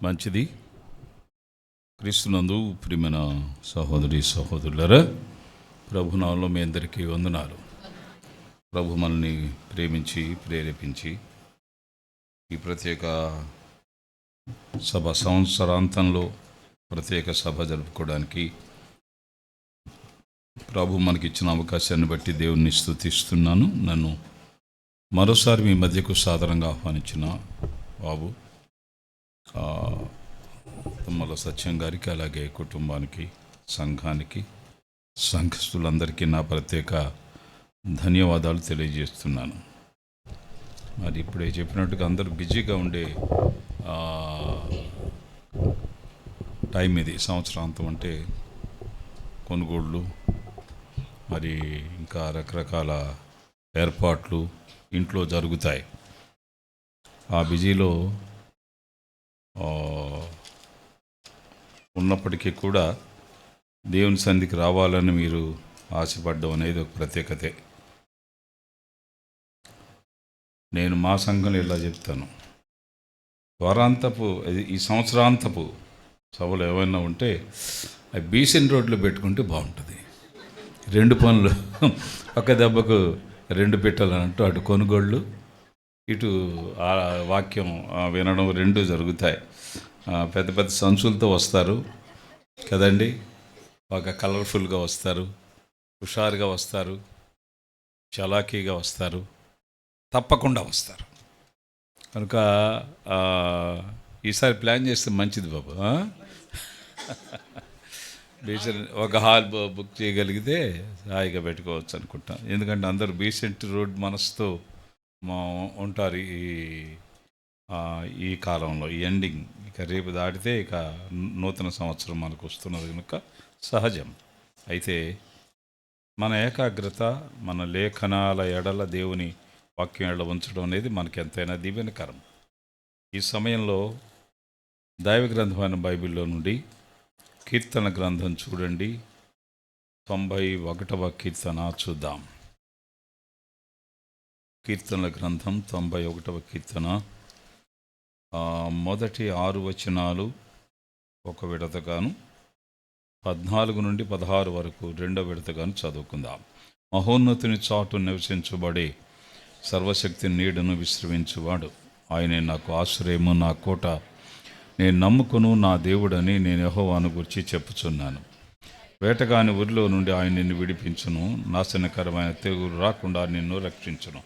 మంచిది. క్రీస్తునందు ప్రియమైన సహోదరి సహోదరులరా, ప్రభునామంలో మీ అందరికీ వందనాలు. ప్రభు మనల్ని ప్రేమించి ప్రేరేపించి ఈ ప్రత్యేక సభ సంవత్సరాంతంలో ప్రత్యేక సభ జరుపుకోవడానికి ప్రభు మనకిచ్చిన అవకాశాన్ని బట్టి దేవుణ్ణి స్తుతిస్తున్నాను. నన్ను మరోసారి మీ మధ్యకు సాదరంగా ఆహ్వానించిన బాబు తుమ్మల సత్యం గారికి, అలాగే కుటుంబానికి, సంఘానికి, సంఘస్థులందరికీ నా ప్రత్యేక ధన్యవాదాలు తెలియజేస్తున్నాను. మరి ఇప్పుడే చెప్పినట్టుగా అందరూ బిజీగా ఉండే టైం ఇది. సంవత్సరాంతం అంటే కొనుగోళ్ళు, మరి ఇంకా రకరకాల ఏర్పాట్లు ఇంట్లో జరుగుతాయి. ఆ బిజీలో ఉన్నప్పటికీ కూడా దేవుని సన్నిధికి రావాలని మీరు ఆశపడ్డం అనేది ఒక ప్రత్యేకతే. నేను మా సంఘంలో ఇలా చెప్తాను, వారాంతపు ఈ సంవత్సరాంతపు సభలు ఏమైనా ఉంటే అవి బీసెన్ రోడ్లో పెట్టుకుంటే బాగుంటుంది. రెండు పనులు ఒక దెబ్బకు రెండు పెట్టాలన్నట్టు, అటు కొనుగోళ్ళు ఇటు వాక్యం వినడం రెండు జరుగుతాయి. పెద్ద పెద్ద సంచులతో వస్తారు కదండి, బాగా కలర్ఫుల్గా వస్తారు, హుషారుగా వస్తారు, చలాకీగా వస్తారు, తప్పకుండా వస్తారు. కనుక ఈసారి ప్లాన్ చేస్తే మంచిది బాబు. ఒక హాల్ బుక్ చేయగలిగితే హాయిగా పెట్టుకోవచ్చు అనుకుంటాం. ఎందుకంటే అందరూ బీసెంట్ రోడ్ మనసుతో ఉంటారు ఈ కాలంలో, ఈ ఎండింగ్. ఇక రేపు దాటితే ఇక నూతన సంవత్సరం మనకు వస్తున్నది కనుక సహజం. అయితే మన ఏకాగ్రత, మన లేఖనాల ఎడల దేవుని వాక్యం ఎడల ఉంచడం అనేది మనకి ఎంతైనా దీవెనకరం. ఈ సమయంలో దైవ గ్రంథమైన బైబిల్లో నుండి కీర్తన గ్రంథం చూడండి, 91వ కీర్తన చూద్దాం. కీర్తనల గ్రంథం 91వ కీర్తన మొదటి 6 వచనాలు ఒక విడతగాను, 14 నుండి 16 వరకు రెండో విడతగాను చదువుకుందాం. మహోన్నతుని చాటు నివసించబడే సర్వశక్తి నీడను విశ్రమించువాడు ఆయనే నాకు ఆశ్రయము, నా కోట, నేను నమ్ముకును నా దేవుడని నేను యెహోవాను గురించి చెప్పుచున్నాను. వేటగాని ఊరిలో నుండి ఆయన నిన్ను విడిపించును, నాశనకరమైన తెగులు రాకుండా నిన్ను రక్షించును.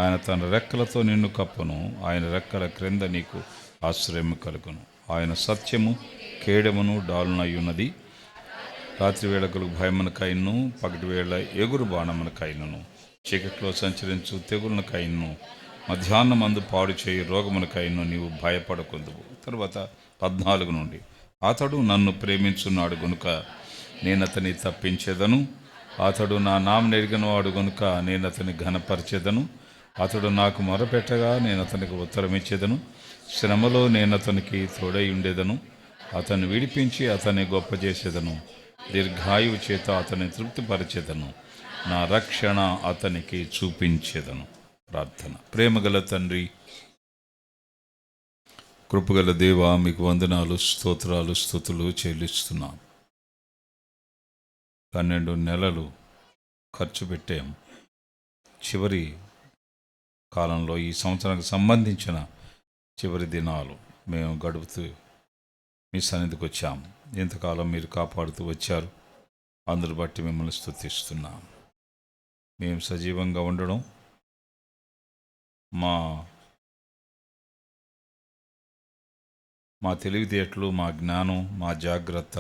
ఆయన తన రెక్కలతో నిన్ను కప్పును, ఆయన రెక్కల క్రింద నీకు ఆశ్రయం కలుగును. ఆయన సత్యము కేడమును డాలునయ్యున్నది. రాత్రి వేళకు భయమునకైను, పగటి వేళ ఎగురు బాణమునకైను, చీకట్లో సంచరించు తెగులనకైను, మధ్యాహ్నమందు పాడు చేయి రోగమునకైను నీవు భయపడకుందువు. తర్వాత 14 నుండి, అతడు నన్ను ప్రేమించున్నాడు గనుక నేను అతని తప్పించేదను, అతడు నా నామమును ఎరిగినవాడు గనుక నేను అతని ఘనపరిచేదను. అతడు నాకు మొరపెట్టగా నేను అతనికి ఉత్తరమిచ్చేదను, శ్రమలో నేను అతనికి తోడై ఉండేదను, అతన్ని విడిపించి అతన్ని గొప్ప చేసేదను, దీర్ఘాయువు చేత అతన్ని తృప్తిపరిచేదను, నా రక్షణ అతనికి చూపించేదను. ప్రార్థన. ప్రేమగల తండ్రి, కృపగల దేవ, మీకు వందనాలు, స్తోత్రాలు, స్తుతులు చెల్లిస్తున్నాం. 12 నెలలు ఖర్చు పెట్టాం. చివరి కాలంలో ఈ సంవత్సరానికి సంబంధించిన చివరి దినాలు మేము గడుపుతూ మీ సన్నిధికి వచ్చాం. ఇంతకాలం మీరు కాపాడుతూ వచ్చారు. అందరు బట్టి మిమ్మల్ని స్తుతిస్తున్నాం. మేము సజీవంగా ఉండడం, మా తెలివితేటలు, మా జ్ఞానం, మా జాగ్రత్త,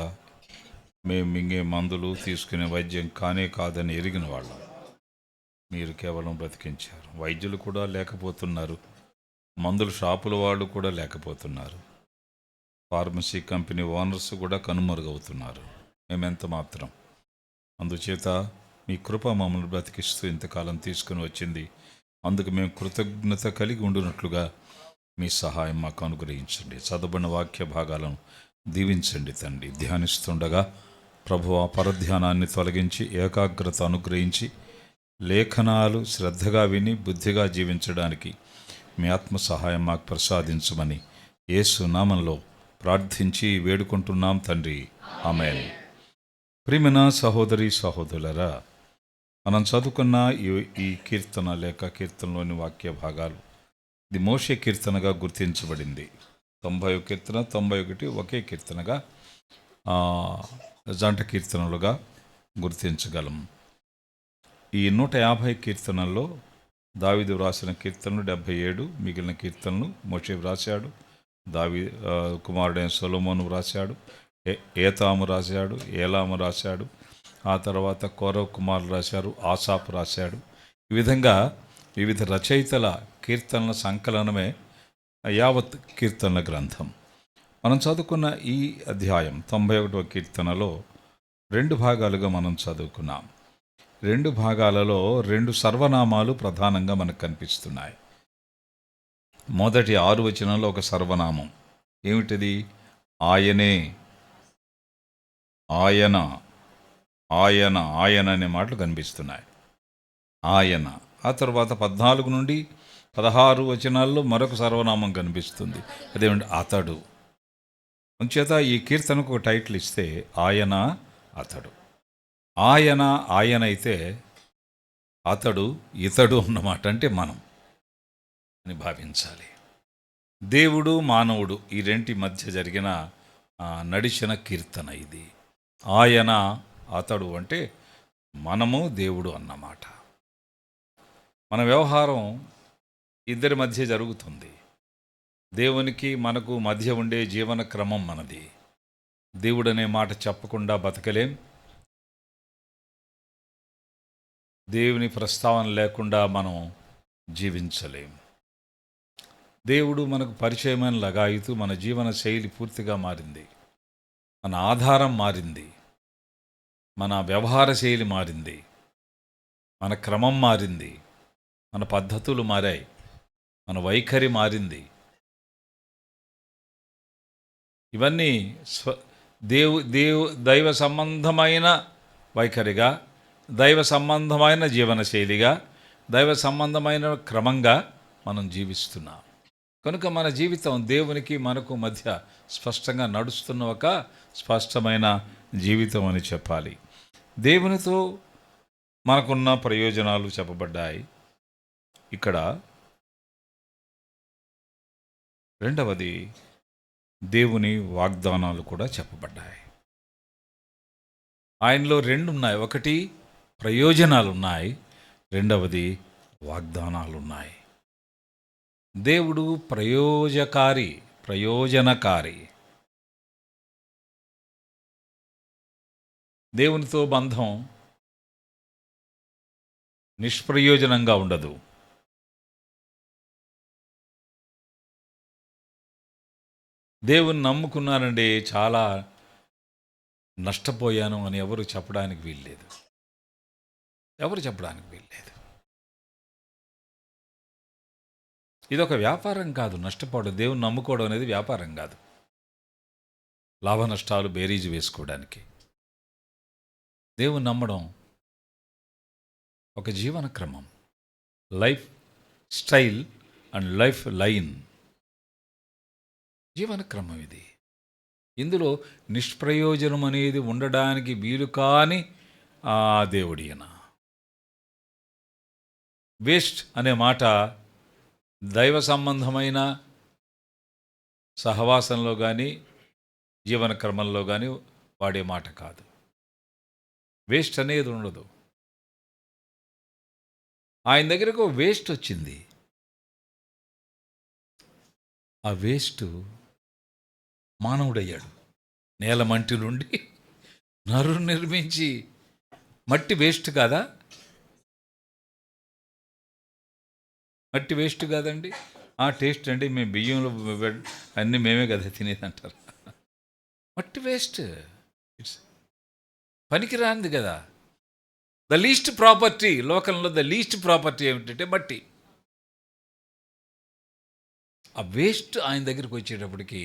మేము మింగే మందులు, తీసుకునే వైద్యం కానే కాదని ఎరిగిన వాళ్ళం మీరు కేవలం బ్రతికించారు. వైద్యులు కూడా లేకపోతున్నారు, మందుల షాపుల వాళ్ళు కూడా లేకపోతున్నారు, ఫార్మసీ కంపెనీ ఓనర్స్ కూడా కనుమరుగవుతున్నారు. మేమెంత మాత్రం. అందుచేత మీ కృప మమ్మల్ని బ్రతికిస్తూ ఇంతకాలం తీసుకుని వచ్చింది. అందుకు మేము కృతజ్ఞత కలిగి ఉండునట్లుగా మీ సహాయం మాకు అనుగ్రహించండి. చదవబడిన వాక్య భాగాలను దీవించండి తండ్రి. ధ్యానిస్తుండగా ప్రభువా, పరధ్యానాన్ని తొలగించి ఏకాగ్రత అనుగ్రహించి లేఖనాలు శ్రద్ధగా విని బుద్ధిగా జీవించడానికి మీ ఆత్మ సహాయం మాకు ప్రసాదించమని యేసు నామంలో ప్రార్థించి వేడుకుంటున్నాం తండ్రి, ఆమేన్. ప్రియమైన సహోదరి సహోదరులరా, మనం చదువుకున్న ఈ కీర్తన లేక కీర్తనలోని వాక్య భాగాలు ఇది మోషే కీర్తనగా గుర్తించబడింది. 90వ కీర్తన 91 ఒకే కీర్తనగా జంట కీర్తనలుగా గుర్తించగలం. ఈ 150 కీర్తనల్లో దావీదు వ్రాసిన కీర్తనలు 77, మిగిలిన కీర్తనలు మోషే వ్రాశాడు. కుమారుడైన సొలొమోను వ్రాశాడు, ఏతాము రాశాడు, ఏలాము రాశాడు, ఆ తర్వాత కోరవ్ కుమారులు రాశారు, ఆసాపు రాశాడు. ఈ విధంగా వివిధ రచయితల కీర్తనల సంకలనమే యావత్ కీర్తనల గ్రంథం. మనం చదువుకున్న ఈ అధ్యాయం 91వ కీర్తనలో 2 భాగాలుగా మనం చదువుకున్నాం. 2 భాగాలలో 2 సర్వనామాలు ప్రధానంగా మనకు కనిపిస్తున్నాయి. మొదటి 6 వచనంలో ఒక సర్వనామం ఏమిటిది? ఆయనే, ఆయన, ఆయన, ఆయన అనే మాటలు కనిపిస్తున్నాయి. ఆయన. ఆ తర్వాత 14 నుండి 16 వచనాల్లో మరొక సర్వనామం కనిపిస్తుంది. అదేమిటి? అతడు. అంచేత ఈ కీర్తనకు ఒక టైటిల్ ఇస్తే ఆయన, అతడు. ఆయన ఆయన అయితే అతడు ఇతడు అన్నమాట, అంటే మనం అని భావించాలి. దేవుడు మానవుడు ఈ రెంటి మధ్య జరిగిన నడిచిన కీర్తన ఇది. ఆయన అతడు అంటే మనము దేవుడు అన్నమాట. మన వ్యవహారం ఇద్దరి మధ్య జరుగుతుంది. దేవునికి మనకు మధ్య ఉండే జీవన క్రమం మనది. దేవుడనే మాట చెప్పకుండా బతకలేం. దేవుని ప్రస్తావన లేకుండా మనం జీవించలేం. దేవుడు మనకు పరిచయమైన లగాయితూ మన జీవన శైలి పూర్తిగా మారింది. మన ఆధారం మారింది. మన వ్యవహార శైలి మారింది. మన క్రమం మారింది. మన పద్ధతులు మారాయి. మన వైఖరి మారింది. ఇవన్నీ దైవ సంబంధమైన వైఖరిగా, దైవ సంబంధమైన జీవనశైలిగా, దైవ సంబంధమైన క్రమంగా మనం జీవిస్తున్నాం. కనుక మన జీవితం దేవునికి మనకు మధ్య స్పష్టంగా నడుస్తున్న ఒక స్పష్టమైన జీవితం అని చెప్పాలి. దేవునితో మనకున్న ప్రయోజనాలు చెప్పబడ్డాయి. ఇక్కడ రెండవది దేవుని వాగ్దానాలు కూడా చెప్పబడ్డాయి. ఆయనలో 2 ఉన్నాయి. ఒకటి ప్రయోజనాలు ఉన్నాయి, రెండవది వాగ్దానాలు ఉన్నాయి. దేవుడు ప్రయోజనకారి. దేవునితో బంధం నిష్ప్రయోజనంగా ఉండదు. దేవుని నమ్ముకున్నానండి, చాలా నష్టపోయాను అని ఎవరు చెప్పడానికి వీల్లేదు. ఇదొక వ్యాపారం కాదు. నష్టపోవడం, దేవుని నమ్ముకోవడం అనేది వ్యాపారం కాదు. లాభ నష్టాలు బేరీజు వేసుకోవడానికి. దేవుని నమ్మడం ఒక జీవన క్రమం, life style and life line. జీవన క్రమం ఇది. ఇందులో నిష్ప్రయోజనం అనేది ఉండడానికి వీలు కాని దేవుడియన. వేస్ట్ అనే మాట దైవ సంబంధమైన సహవాసంలో కానీ జీవన క్రమంలో కానీ వాడే మాట కాదు. వేస్ట్ అనేది ఉండదు. ఆయన దగ్గరకు వేస్ట్ వచ్చింది. ఆ వేస్ట్ మానవుడయ్యాడు. నేల మంటి నుండి నరు నిర్మించి. మట్టి వేస్ట్ కాదా? మట్టి వేస్ట్ కాదండి. టేస్ట్ అండి, మేము బియ్యంలో అన్నీ మేమే కదా తినేది అంటారు. మట్టి వేస్ట్, పనికిరాంది కదా. ద లీస్ట్ ప్రాపర్టీ, లోకంలో ద లీస్ట్ ప్రాపర్టీ ఏమిటంటే మట్టి. ఆ వేస్ట్ ఆయన దగ్గరికి వచ్చేటప్పటికి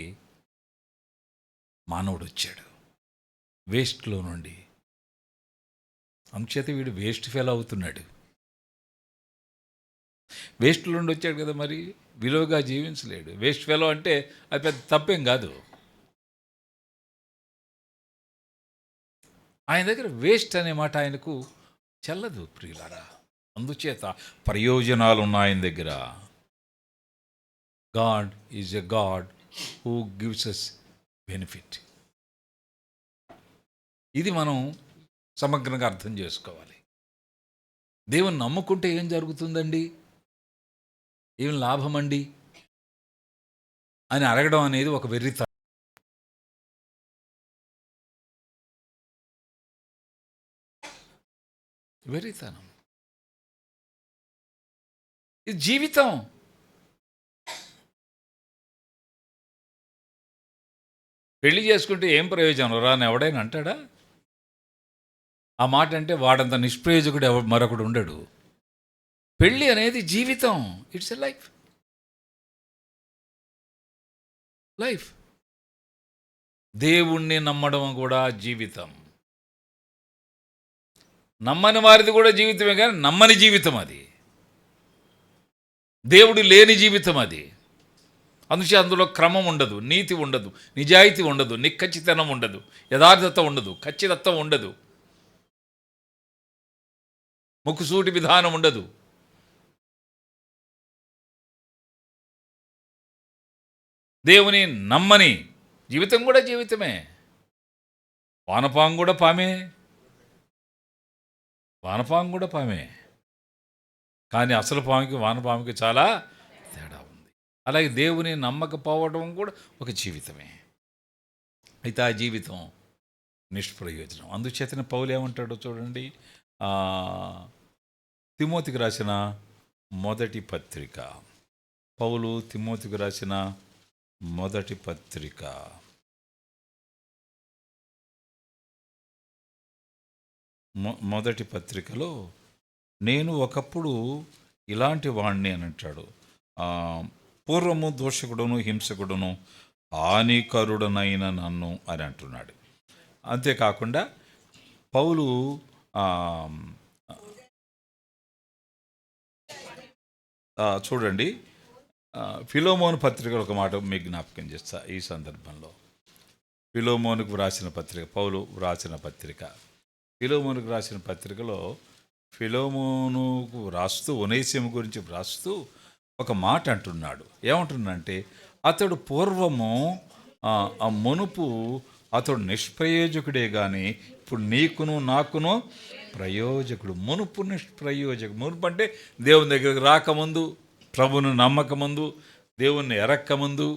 మానవుడు వచ్చాడు వేస్ట్లో నుండి. అంచేత వీడు వేస్ట్ ఫెయిల్ అవుతున్నాడు. వేస్ట్లో నుండి వచ్చాడు కదా, మరి విలువగా జీవించలేడు. వేస్ట్ ఫెలో అంటే అది పెద్ద తప్పేం కాదు. ఆయన దగ్గర వేస్ట్ అనే మాట ఆయనకు చెల్లదు ప్రియులారా. అందుచేత ప్రయోజనాలు ఉన్నాయి ఆయన దగ్గర. God is a God who gives us benefit. ఇది మనం సమగ్రంగా అర్థం చేసుకోవాలి. దేవుని నమ్ముకుంటే ఏం జరుగుతుందండి, ఏం లాభం అండి అని అడగడం అనేది ఒక వెర్రితనం. ఇది జీవితం. పెళ్లి చేసుకుంటే ఏం ప్రయోజనం రా అని ఎవడైనా అంటాడా? ఆ మాట అంటే వాడంత నిష్ప్రయోజకుడు మరొకడు ఉండడు. పెళ్ళి అనేది జీవితం. It's a life. దేవుణ్ణి నమ్మడం కూడా జీవితం. నమ్మని వారిది కూడా జీవితమే, కానీ నమ్మని జీవితం అది. దేవుడు లేని జీవితం అది. అందులో క్రమం ఉండదు, నీతి ఉండదు, నిజాయితీ ఉండదు, నిక్కచ్చితనం ఉండదు, యథార్థత ఉండదు, ఖచ్చితత్వం ఉండదు, ముక్కుసూటి విధానం ఉండదు. దేవుని నమ్మని జీవితం కూడా జీవితమే. వానపాము కూడా పామే, కానీ అసలు పాముకి వానపాముకి చాలా తేడా ఉంది. అలాగే దేవుని నమ్మకపోవడం కూడా ఒక జీవితమే. అయితే ఆ జీవితం నిష్ప్రయోజనం. అందుచేతనే పౌలు ఏమంటాడో చూడండి. తిమోతికి రాసిన మొదటి పత్రిక. పౌలు తిమోతికి రాసిన మొదటి పత్రిక మొదటి పత్రికలో నేను ఒకప్పుడు ఇలాంటి వాణ్ణి అని అంటాడు. పూర్వము దోషకుడును హింసకుడును హానికరుడనైన నన్ను అని అంటున్నాడు. అంతేకాకుండా పౌలు చూడండి, ఫిలోమోను పత్రికలో ఒక మాట మీకు జ్ఞాపకం చేస్తా ఈ సందర్భంలో. ఫిలోమోనుకు వ్రాసిన పత్రిక, పౌలు వ్రాసిన పత్రిక. ఫిలోమోనుకు రాసిన పత్రికలో ఫిలోమోనుకు రాస్తూ, ఒనేసిము గురించి వ్రాస్తూ ఒక మాట అంటున్నాడు. ఏమంటున్నాడంటే, అతడు పూర్వము మునుపు అతడు నిష్ప్రయోజకుడే కానీ ఇప్పుడు నీకును నాకును ప్రయోజకుడు. మునుపు నిష్ప్రయోజకుడు. మునుపు అంటే దేవుని దగ్గరికి రాకముందు, ప్రభువును నమ్మకముందు, దేవుణ్ణి ఎరక్కముందు,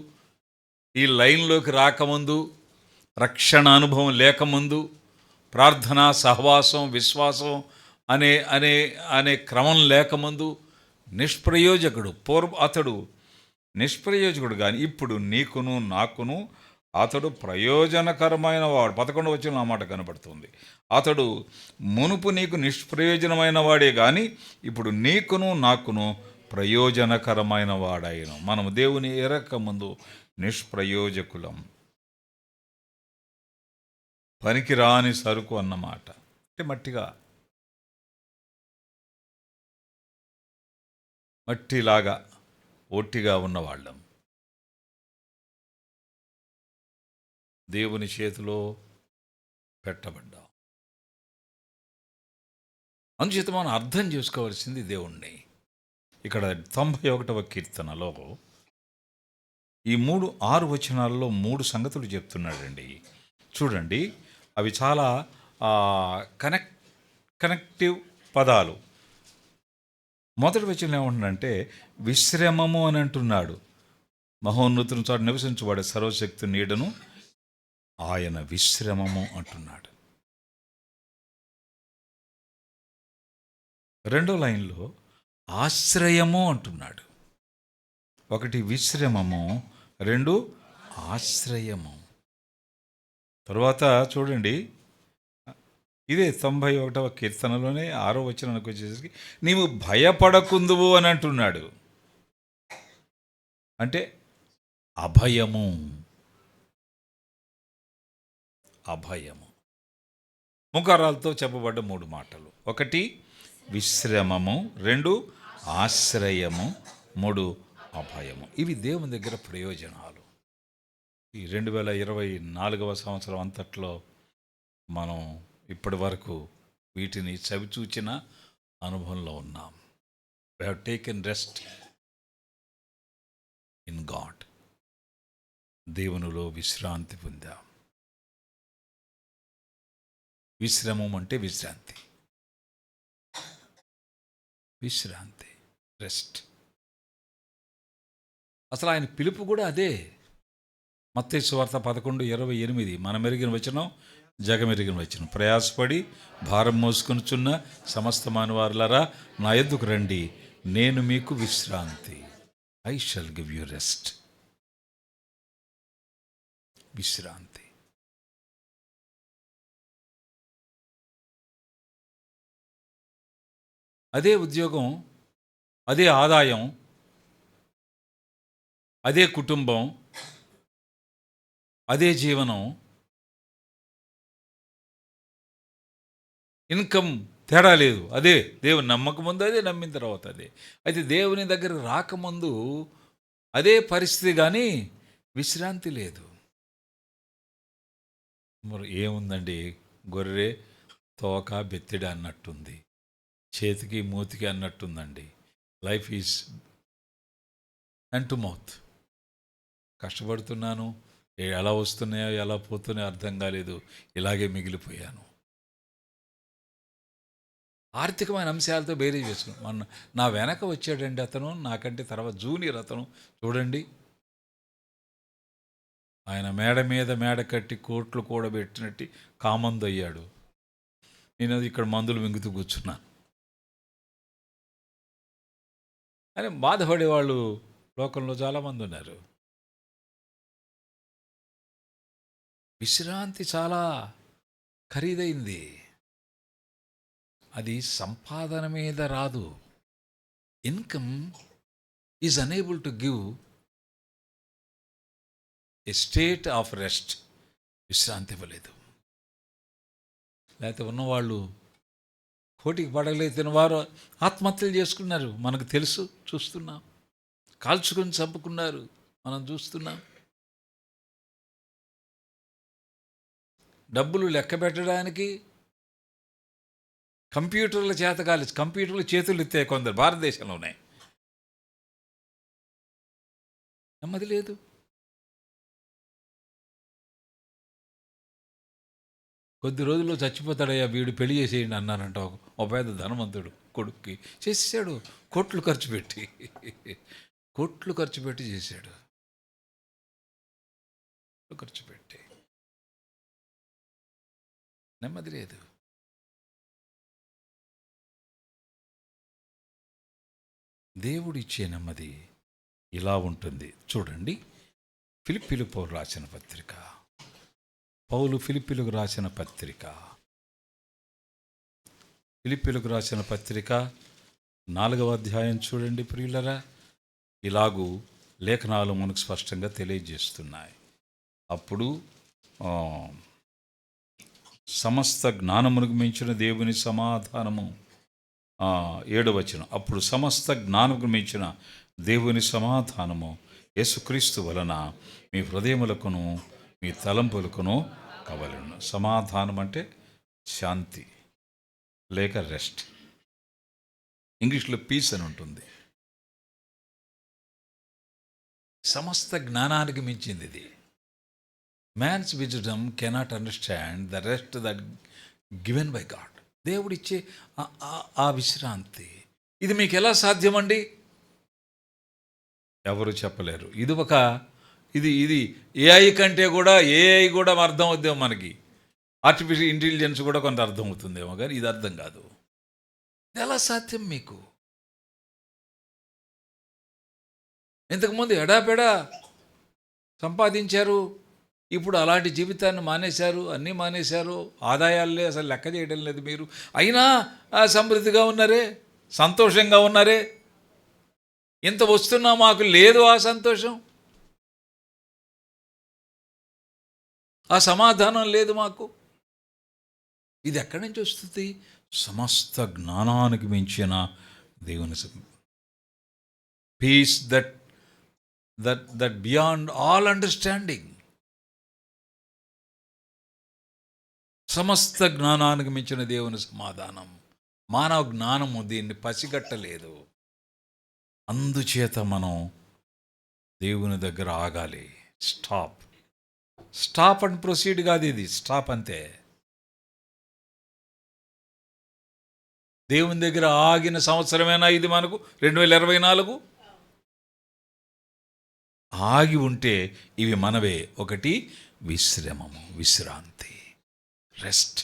ఈ లైన్లోకి రాకముందు, రక్షణ అనుభవం లేకముందు, ప్రార్థన, సహవాసం, విశ్వాసం అనే అనే అనే క్రమం లేకముందు నిష్ప్రయోజకుడు. అతడు నిష్ప్రయోజకుడు కానీ ఇప్పుడు నీకును నాకును అతడు ప్రయోజనకరమైన వాడు. 11వ వచనంలో ఆ మాట కనబడుతుంది. అతడు మునుపు నీకు నిష్ప్రయోజనమైన వాడే కానీ ఇప్పుడు నీకును నాకును ప్రయోజనకరమైన వాడాయను. మనము దేవుని ఎరక్క ముందు నిష్ప్రయోజకులం, పనికిరాని సరుకు అన్నమాట. అంటే మట్టిలాగా ఒట్టిగా ఉన్నవాళ్ళం. దేవుని చేతిలో పెట్టబడ్డాం. అందుచేత మనం అర్థం చేసుకోవాల్సింది దేవుణ్ణి. ఇక్కడ 91వ కీర్తనలో ఈ 6 వచనాల్లో 3 సంగతులు చెప్తున్నాడండి. చూడండి, అవి చాలా కనెక్టివ్ పదాలు. మొదటి వచనం ఏమంటున్నాడంటే విశ్రమము అని అంటున్నాడు. మహోన్నతుని చోట నివసించబడే సర్వశక్తి నీడను ఆయన విశ్రమము అంటున్నాడు. రెండో లైన్లో ఆశ్రయము అంటున్నాడు. ఒకటి విశ్రమము, 2 ఆశ్రయము. తర్వాత చూడండి, ఇదే 91వ కీర్తనలోనే 6వ వచనానికి వచ్చేసరికి నీవు భయపడకుందువు అని అంటున్నాడు. అంటే అభయము. ముఖారాలతో చెప్పబడ్డ 3 మాటలు. 1 విశ్రమము, 2 ఆశ్రయము, 3 అభయము. ఇవి దేవుని దగ్గర ప్రయోజనాలు. ఈ 2024వ సంవత్సరం అంతట్లో మనం ఇప్పటి వరకు వీటిని చవిచూచిన అనుభవంలో ఉన్నాం. We have taken rest in God. దేవునిలో విశ్రాంతి పొందాం. విశ్రమం అంటే విశ్రాంతి, విశ్రాంతి, రెస్ట్. అసలు ఆయన పిలుపు కూడా అదే. మత్తయి సువార్త 11:28 మనమెరిగిన వచనం, జగమెరిగిన వచనం. ప్రయాసపడి భారం మోసుకొనుచున్న సమస్త మానవారులారా నా యొద్దకు రండి, నేను మీకు విశ్రాంతి. I shall give you rest. విశ్రాంతి. అదే ఉద్యోగం, అదే ఆదాయం, అదే కుటుంబం, అదే జీవనం, ఇన్కమ్ తేడా లేదు. అదే దేవుని నమ్మకముందు అదే, నమ్మిన తర్వాత అదే. అయితే దేవుని దగ్గర రాకముందు అదే పరిస్థితి, కానీ విశ్రాంతి లేదు. మరి ఏముందండి, గొర్రె తోక బెత్తిడి అన్నట్టుంది, చేతికి మూతికి అన్నట్టుందండి. Life is hand to mouth. కష్టపడుతున్నాను, ఎలా వస్తున్నాయో ఎలా పోతున్నాయో అర్థం కాలేదు, ఇలాగే మిగిలిపోయాను. ఆర్థికమైన అంశాలతో బేరీ చేసుకున్నాను. నా వెనక వచ్చాడండి అతను, నాకంటే తర్వాత జూనియర్ అతను, చూడండి ఆయన మేడ మీద మేడ కట్టి కోట్లు కూడబెట్టినట్టు కామందు అయ్యాడు. నేను ఇక్కడ మందులు మింగుతూ కూర్చున్నాను అని బాధపడేవాళ్ళు లోకంలో చాలామంది ఉన్నారు. విశ్రాంతి చాలా ఖరీదైంది. అది సంపాదన మీద రాదు. Income is unable to give a state of rest. విశ్రాంతి ఇవ్వలేదు. లేకపోతే ఉన్నవాళ్ళు కోటికి పడగలేని వారు ఆత్మహత్యలు చేసుకున్నారు, మనకు తెలుసు, చూస్తున్నాం. కాల్చుకొని చంపుకున్నారు, మనం చూస్తున్నాం. డబ్బులు లెక్క పెట్టడానికి కంప్యూటర్ల చేతకాలి, కంప్యూటర్లు చేతులు ఎత్తే కొందరు భారతదేశంలో ఉన్నాయి. నెమ్మది లేదు. కొద్ది రోజుల్లో చచ్చిపోతాడయ్యా వీడు, పెళ్లి చేసేయండి అన్నారంట ఒక పేద ధనవంతుడు కొడుక్కి. చేసేసాడు, కోట్లు ఖర్చు పెట్టి చేశాడు. ఖర్చు పెట్టి నెమ్మది లేదు. దేవుడు ఇచ్చే నెమ్మది ఇలా ఉంటుంది. చూడండి, ఫిలిప్పీలకు పౌలు రాసిన పత్రిక, ఫిలిప్పీలకు రాసిన పత్రిక 4వ అధ్యాయం చూడండి ప్రియులరా. ఇలాగూ లేఖనాలు మనకు స్పష్టంగా తెలియజేస్తున్నాయి. అప్పుడు సమస్త జ్ఞానమునకు మించిన దేవుని సమాధానము, 7వ వచనం, అప్పుడు సమస్త జ్ఞానముకు మించిన దేవుని సమాధానము యేసుక్రీస్తు వలన మీ హృదయములకును మీ తలంపులకును కవలను. సమాధానం అంటే శాంతి లేక రెస్ట్. ఇంగ్లీష్లో పీస్ అని ఉంటుంది. సమస్త జ్ఞానానికి మించింది ఇది. Man's wisdom cannot understand the rest that given by God. దేవుడిచ్చే ఆ విశ్రాంతి, ఇది మీకు ఎలా సాధ్యమండి? ఎవరు చెప్పలేరు. ఇది ఏఐ కంటే కూడా, ఏఐ కూడా అర్థం అవుద్దేమో మనకి, ఆర్టిఫిషియల్ ఇంటెలిజెన్స్ కూడా కొంత అర్థం అవుతుందేమో, కానీ ఇది అర్థం కాదు. ఇది ఎలా సాధ్యం మీకు? ఇంతకుముందు ఎడాపెడా సంపాదించారు, ఇప్పుడు అలాంటి జీవితాన్ని మానేశారు, అన్నీ మానేశారు, ఆదాయాలే అసలు లెక్క చేయడం లేదు మీరు. అయినా సమృద్ధిగా ఉన్నారే, సంతోషంగా ఉన్నారే. ఇంత వస్తున్నా మాకు లేదు ఆ సంతోషం, ఆ సమాధానం లేదు మాకు. ఇది ఎక్కడి నుంచి వస్తుంది? సమస్త జ్ఞానానికి మించిన దేవుని peace that beyond all understanding. సమస్త జ్ఞానానికి మించిన దేవుని సమాధానం. మానవ జ్ఞానము దీన్ని పసిగట్టలేదు. అందుచేత మనం దేవుని దగ్గర ఆగాలి. స్టాప్ అండ్ ప్రొసీడ్ కాదు, ఇది స్టాప్ అంతే. దేవుని దగ్గర ఆగిన సంవత్సరమేనా ఇది మనకు 2024? ఆగి ఉంటే ఇవి మనవే. ఒకటి విశ్రమము, విశ్రాంతి, rest,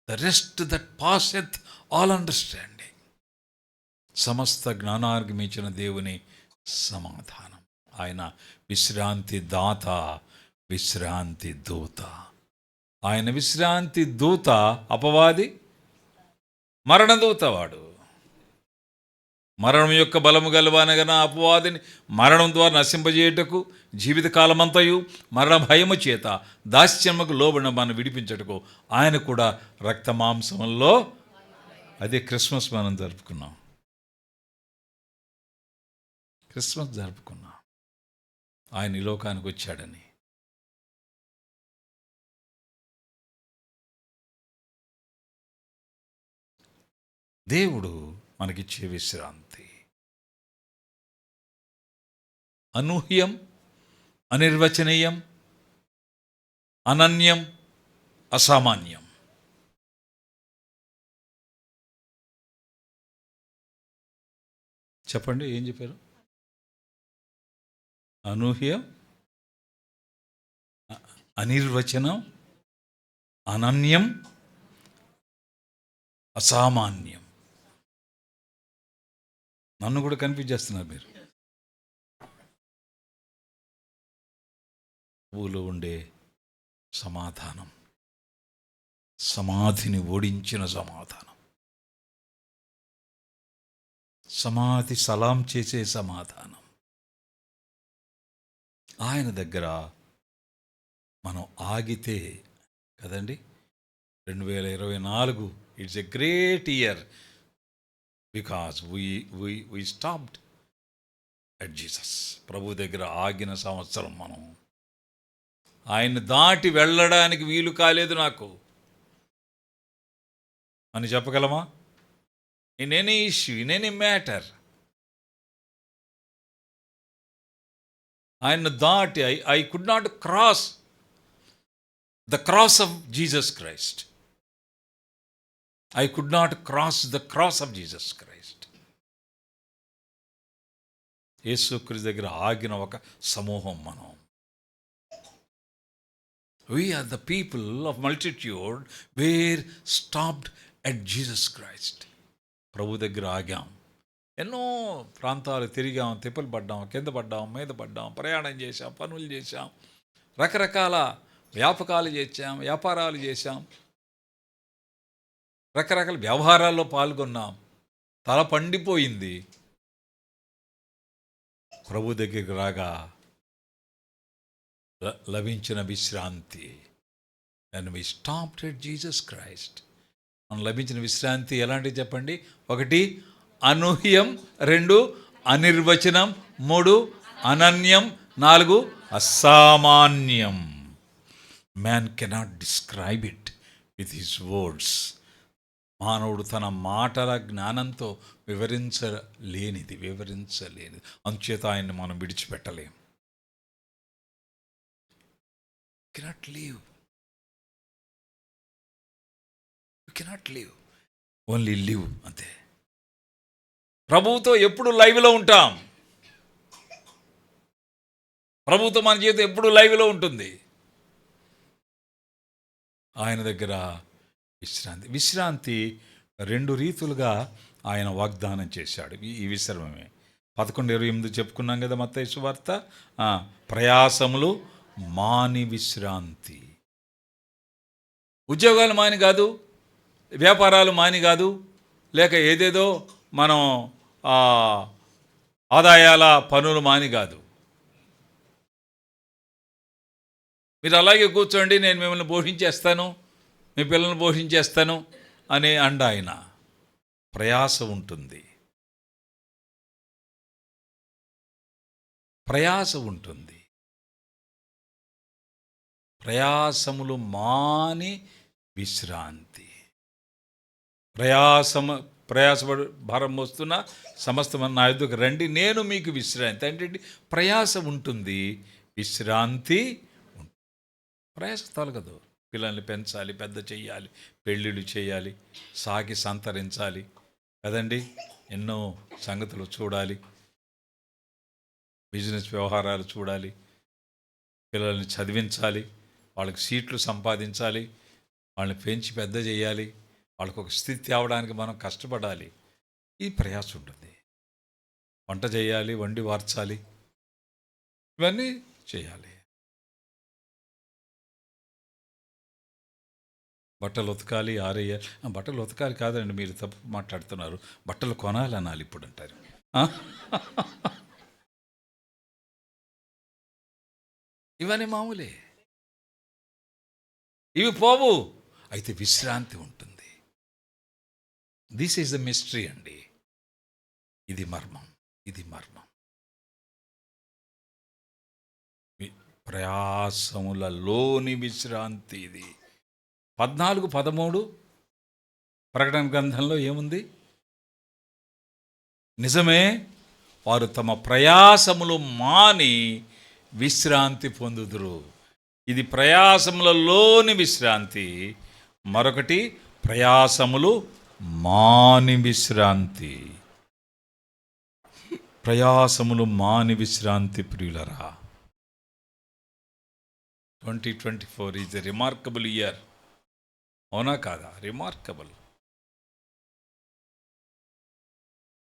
the rest that passeth all understanding. సమస్త జ్ఞానానికి మించిన దేవుని సమాధానం. ఆయన విశ్రాంతి దాత, విశ్రాంతి దూత. ఆయన విశ్రాంతి దూత, అపవాది మరణదూత. వాడు మరణం యొక్క బలము గలవానగన అపవాదిని మరణం ద్వారా నశింపజేయుటకు, జీవితకాలమంతయు మరణ భయము చేత దాస్యముకు లోబడిన మనం విడిపించటకు ఆయన కూడా రక్తమాంసంలో, అదే క్రిస్మస్ మనం జరుపుకున్నాం. క్రిస్మస్ జరుపుకున్నాం ఆయన ఈ లోకానికి వచ్చాడని. దేవుడు మనకిచ్చే విశ్రాంతి అనూహ్యం, అనిర్వచనీయం, అనన్యం, అసామాన్యం. చెప్పండి, ఏం చెప్పారు? అనూహ్యం, అనిర్వచనం, అనన్యం, అసామాన్యం. నన్ను కూడా కన్ఫ్యూజ్ చేస్తున్నారు మీరు. ఊళ్ళో ఉండే సమాధానం, సమాధిని ఓడించిన సమాధానం, సమాధి సలాం చేసే సమాధానం. ఆయన దగ్గర మనం ఆగితే కదండి 2024 it's a great year because we stopped at Jesus. ప్రభు దగ్గర ఆగిన సంవత్సరం మనం. ఆయన దాటి వెళ్ళడానికి వీలు కాలేదు నాకు అని చెప్పగలమా? In any issue, in any matter. ఆయన దాటి I could not cross the cross of Jesus Christ. I could not cross the cross of Jesus Christ. యేసుక్రీస్తు దగ్గర ఆగిన ఒక సమూహం మనం. We are the people of multitude were stopped at Jesus Christ. ప్రభు దగ్గర ఆగాం. ఎన్నో ప్రాంతాలు తిరిగాం, తిప్పలు పడ్డాం, కింద పడ్డాం, మీద పడ్డాం, ప్రయాణం చేశాం, పనులు చేశాం, రకరకాల వ్యాపారాలు చేశాం, రకరకాల వ్యవహారాల్లో పాల్గొన్నాం. తల పండిపోయింది. ప్రభు దగ్గరికి రాగా లభించిన విశ్రాంతి. And we stopped at Jesus Christ. మనం లభించిన విశ్రాంతి ఎలాంటివి చెప్పండి? 1 అనూహ్యం, 2 అనిర్వచనం, 3 అనన్యం, 4 అసామాన్యం. Man cannot describe it with his words. మానవుడు తన మాటల జ్ఞానంతో వివరించలేనిది. అందుచేత ఆయన్ని మనం విడిచిపెట్టలేం. కెనాట్ లివ్, ఓన్లీ లివ్, అంతే. ప్రభువుతో ఎప్పుడు లైవ్లో ఉంటాం. ప్రభువుతో మన జీవితం ఎప్పుడు లైవ్లో ఉంటుంది. ఆయన దగ్గర విశ్రాంతి 2 రీతులుగా ఆయన వాగ్దానం చేశాడు. ఈ విశ్రమమే 11:28 చెప్పుకున్నాం కదా మత్తయి సువార్త. ప్రయాసములు మాని విశ్రాంతి. ఉద్యోగాలు మాని కాదు, వ్యాపారాలు మాని కాదు, లేక ఏదేదో మనం ఆదాయాల పనులు మాని కాదు. మీరు అలాగే కూర్చోండి, నేను మిమ్మల్ని పోషించేస్తాను, మీ పిల్లల్ని పోషించేస్తాను అని ఆయన. ప్రయాస ఉంటుంది, ప్రయాసములు మాని విశ్రాంతి. ప్రయాసపడు భారం మోస్తున్న సమస్తమైన నా యొద్దకు రండి, నేను మీకు విశ్రాంతి. అంటే ప్రయాస ఉంటుంది, విశ్రాంతి ఉంటుంది. ప్రయాస తొలగదు. పిల్లల్ని పెంచాలి, పెద్ద చేయాలి, పెళ్ళిళ్ళు చేయాలి, సాకి సంతరించాలి కదండి, ఎన్నో సంగతులు చూడాలి, బిజినెస్ వ్యవహారాలు చూడాలి, పిల్లల్ని చదివించాలి, వాళ్ళకి సీట్లు సంపాదించాలి, వాళ్ళని పెంచి పెద్ద చేయాలి, వాళ్ళకు ఒక స్థితి తేవడానికి మనం కష్టపడాలి. ఈ ప్రయాస ఉంటుంది. వంట చేయాలి, వండి వార్చాలి, ఇవన్నీ చేయాలి. బట్టలు ఉతకాలి, ఆరేయాలి. బట్టలు ఉతకాలి కాదండి, మీరు తప్పు మాట్లాడుతున్నారు. బట్టలు కొనాలి అనాలి ఇప్పుడు అంటారు. ఇవన్నీ మామూలే, ఇవి పోవు. అయితే విశ్రాంతి ఉంటుంది. దిస్ ఈజ్ ద మిస్టరీ అండి. ఇది మర్మం, ఇది మర్మం. ప్రయాసములలోని విశ్రాంతి ఇది. 14:13 ప్రకటన గ్రంథంలో ఏముంది? నిజమే, వారు తమ ప్రయాసములు మాని విశ్రాంతి పొందుదురు. ఇది ప్రయాసములలోని విశ్రాంతి. మరొకటి ప్రయాసములు మాని విశ్రాంతి. ప్రయాసములు మాని విశ్రాంతి ప్రియులరా. 2024 ఈజ్ ఎ రిమార్కబుల్ ఇయర్. అవునా కాదా? రిమార్కబుల్.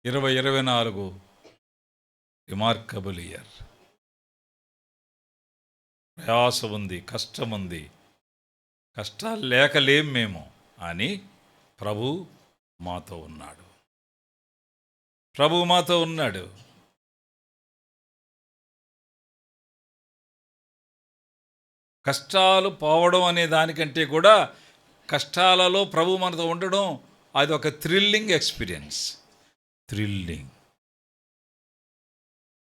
2024 remarkable year. ప్రయాస ఉంది, కష్టం ఉంది. కష్టాలు లేకలేం మేము అని ప్రభు మాతో ఉన్నాడు. ప్రభు మాతో ఉన్నాడు. కష్టాలు పోవడం అనే దానికంటే కూడా కష్టాలలో ప్రభు మనతో ఉండడం, అది ఒక థ్రిల్లింగ్ ఎక్స్పీరియన్స్. థ్రిల్లింగ్.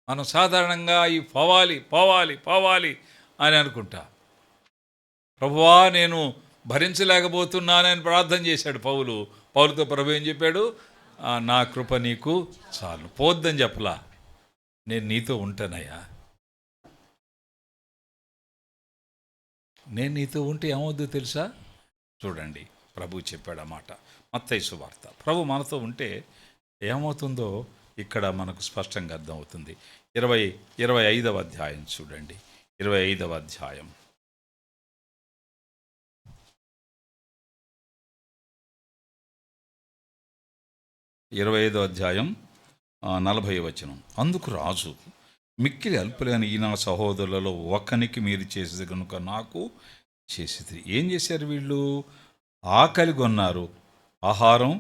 మనం సాధారణంగా ఈ పోవాలి పోవాలి పోవాలి అని అనుకుంటా. ప్రభువా నేను భరించలేకపోతున్నానని ప్రార్థన చేశాడు పౌలు. పౌలుతో ప్రభు ఏం చెప్పాడు? నా కృప నీకు చాలు. పోద్దని చెప్పలా, నేను నీతో ఉంటానయ్యా. నేను నీతో ఉంటే ఏమవుద్దో తెలుసా? చూడండి, ప్రభు చెప్పాడు అన్నమాట. మత్తయి సువార్త. ప్రభు మనతో ఉంటే ఏమవుతుందో ఇక్కడ మనకు స్పష్టంగా అర్థమవుతుంది. 25వ అధ్యాయం చూడండి. 25వ అధ్యాయం 25వ అధ్యాయం 40వ వచనం. అందుకు రాజు, మిక్కిలి అల్పులైన ఈ నా సహోదరులలో ఒకనికి మీరు చేసేది కనుక నాకు చేసేది. ఏం చేశారు వీళ్ళు? ఆకలి కొన్నారు, ఆహారం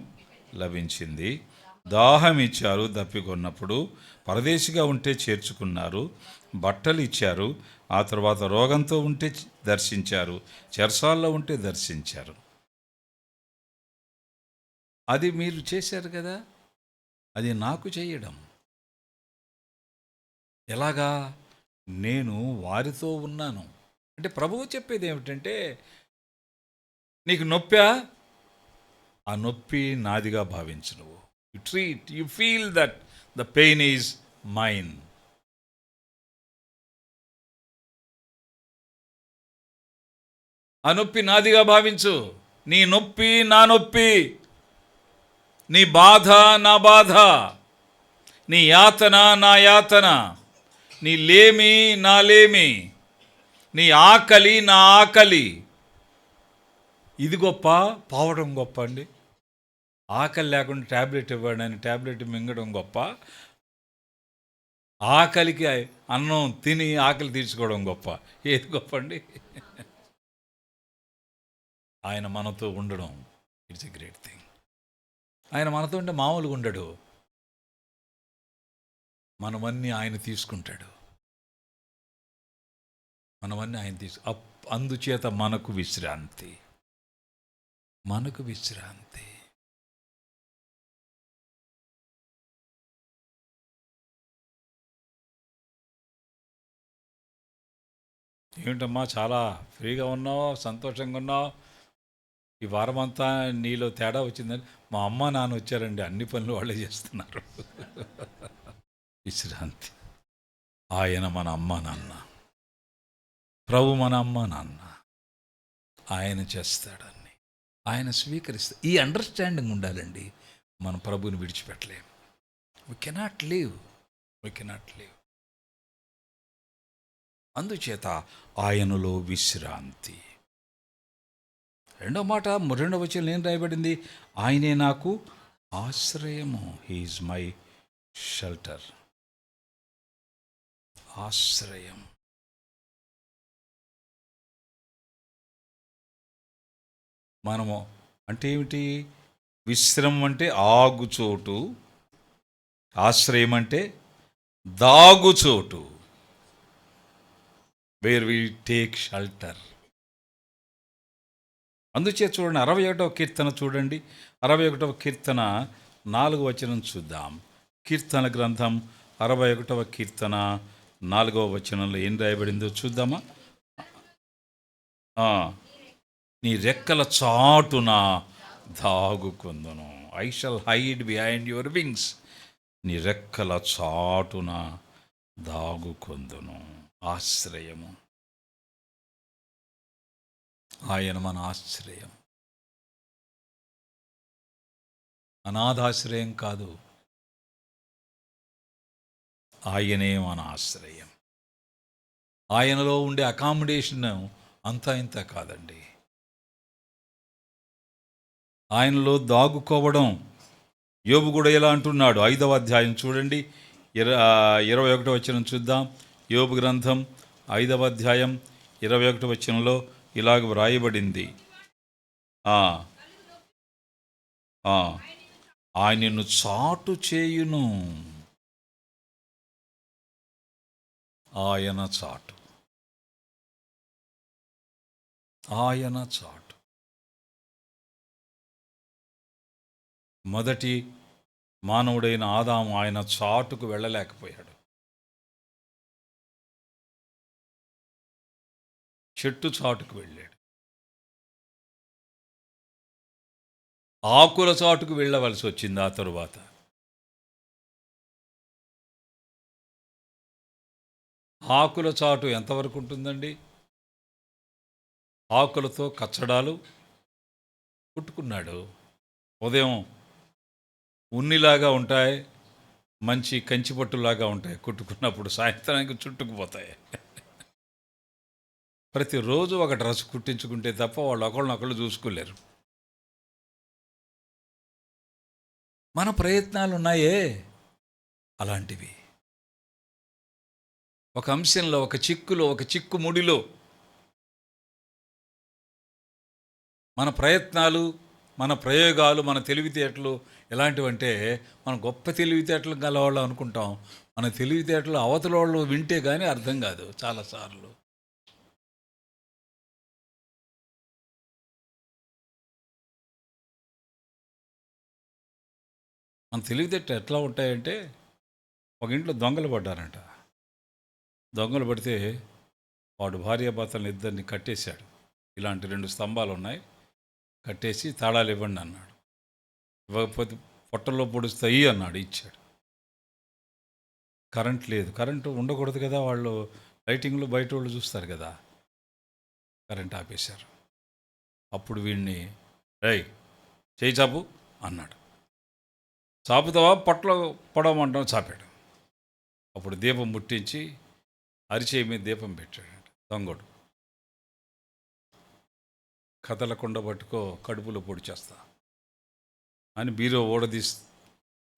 లభించింది. దాహం ఇచ్చారు, దప్పికొన్నప్పుడు. పరదేశిగా ఉంటే చేర్చుకున్నారు, బట్టలు ఇచ్చారు. ఆ తర్వాత రోగంతో ఉంటే దర్శించారు, చెరసాల్లో ఉంటే దర్శించారు. అది మీరు చేశారు కదా, అది నాకు చేయడం. ఎలాగా? నేను వారితో ఉన్నాను. అంటే ప్రభువు చెప్పేది ఏమిటంటే, నీకు నొప్పా? ఆ నొప్పి నాదిగా భావించు. నువ్వు you feel that the pain is mine. ఆ నొప్పి నాదిగా భావించు. నీ నొప్పి నా నొప్పి, నీ బాధ నా బాధ, నీ యాతన నా యాతన, నీ లేమి నా లేమి, నీ ఆకలి నా ఆకలి. ఇది గొప్ప, పోవడం గొప్ప అండి. ఆకలి లేకుండా ట్యాబ్లెట్ ఇవ్వడానికి ట్యాబ్లెట్ మింగడం గొప్ప, ఆకలికి అన్నం తిని ఆకలి తీర్చుకోవడం గొప్ప. ఏది గొప్ప అండి? ఆయన మనతో ఉండడం, ఇట్స్ ఎ గ్రేట్ థింగ్. ఆయన మనతో ఉంటే మామూలుగా ఉండడు. మనమన్నీ ఆయన తీసుకుంటాడు. మనమన్నీ ఆయన అందుచేత మనకు విశ్రాంతి, మనకు విశ్రాంతి. ఏమిటమ్మా చాలా ఫ్రీగా ఉన్నావు, సంతోషంగా ఉన్నావు, ఈ వారమంతా నీలో తేడా వచ్చిందని. మా అమ్మ నాన్న వచ్చారండి, అన్ని పనులు వాళ్ళే చేస్తున్నారు. విశ్రాంతి. ఆయన మన అమ్మ నాన్న, ప్రభు మన అమ్మ నాన్న, ఆయన చేస్తాడని, ఆయన స్వీకరిస్తాడు. ఈ అండర్స్టాండింగ్ ఉండాలండి. మన ప్రభుని విడిచిపెట్టలేము. We cannot leave, we cannot leave. అందుచేత ఆయనలో విశ్రాంతి. రెండో మాట, రెండవ వచనం ఏం రాయబడింది? ఆయనే నాకు ఆశ్రయము. He is my shelter. ఆశ్రయం. మనము అంటే ఏమిటి? విశ్రమం అంటే ఆగుచోటు, ఆశ్రయం అంటే దాగుచోటు. Where we take shelter. అందుచే చూడండి, 61వ కీర్తన చూడండి. 61వ కీర్తన 4వ వచనం చూద్దాం. కీర్తన గ్రంథం 61వ కీర్తన 4వ వచనంలో ఏం రాయబడిందో చూద్దామా? నీ రెక్కల చాటున దాగుకొందును. I shall hide behind your wings. నీ రెక్కల చాటున దాగుకొందును. ఆశ్రయము. ఆయన మన ఆశ్రయం. అనాథాశ్రయం కాదు, ఆయనే మన ఆశ్రయం. ఆయనలో ఉండే అకామిడేషన్ అంతా ఇంత కాదండి. ఆయనలో దాగుకోవడం. యోబు కూడా ఎలా అంటున్నాడు? 5వ అధ్యాయం చూడండి, 21వ వచనం చూద్దాం. యోబు గ్రంథం 5వ అధ్యాయం 21వ వచనంలో ఇలాగ వ్రాయబడింది. ఆయనను చాటు చేయును. ఆయన చాటు, ఆయన చాటు. మొదటి మానవుడైన ఆదాము ఆయన చాటుకు వెళ్ళలేకపోయాడు. చెట్టు చాటుకు వెళ్ళాడు. ఆకుల చాటుకు వెళ్ళవలసి వచ్చింది. ఆ తరువాత ఆకుల చాటు ఎంతవరకు ఉంటుందండి? ఆకులతో కచ్చడాలు కుట్టుకున్నాడు. ఉదయం ఉన్నిలాగా ఉంటాయి, మంచి కంచిపట్టులాగా ఉంటాయి. కుట్టుకున్నప్పుడు సాయంత్రానికి చుట్టుకుపోతాయి. ప్రతిరోజు ఒక డ్రెస్ కుట్టించుకుంటే తప్ప వాళ్ళు ఒకళ్ళనొకళ్ళు చూసుకోలేరు. మన ప్రయత్నాలు ఉన్నాయే అలాంటివి. ఒక అంశంలో, ఒక చిక్కులో, ఒక చిక్కు ముడిలో మన ప్రయత్నాలు, మన ప్రయోగాలు, మన తెలివితేటలు ఎలాంటివంటే, మనం గొప్ప తెలివితేటలు గలవాళ్ళు అనుకుంటాం. మన తెలివితేటలు అవతల వాళ్ళు వింటే కానీ అర్థం కాదు చాలాసార్లు. మన తెలివితేటలు ఎట్లా ఉంటాయంటే, ఒక ఇంట్లో దొంగలు పడ్డారంట. దొంగలు పడితే వాడు భార్యాభర్తలను ఇద్దరిని కట్టేశాడు. ఇలాంటి 2 స్తంభాలు ఉన్నాయి, కట్టేసి తాళాలు ఇవ్వండి అన్నాడు. ఇవ్వకపోతే పొట్టల్లో పొడుస్తాయి అన్నాడు. ఇచ్చాడు. కరెంట్ లేదు. కరెంటు ఉండకూడదు కదా, వాళ్ళు లైటింగ్లో బయట వాళ్ళు చూస్తారు కదా. కరెంట్ ఆపేశారు. అప్పుడు వీడిని, రేయ్ చేయి చాపు అన్నాడు. చాపుతావా పొట్టలో పొడవమంటావు? చాపాడు. అప్పుడు దీపం ముట్టించి అరిచేయి మీద దీపం పెట్టాడు దొంగడు. కదలకుండా పట్టుకో, కడుపులో పొడి చేస్తా అని బీరో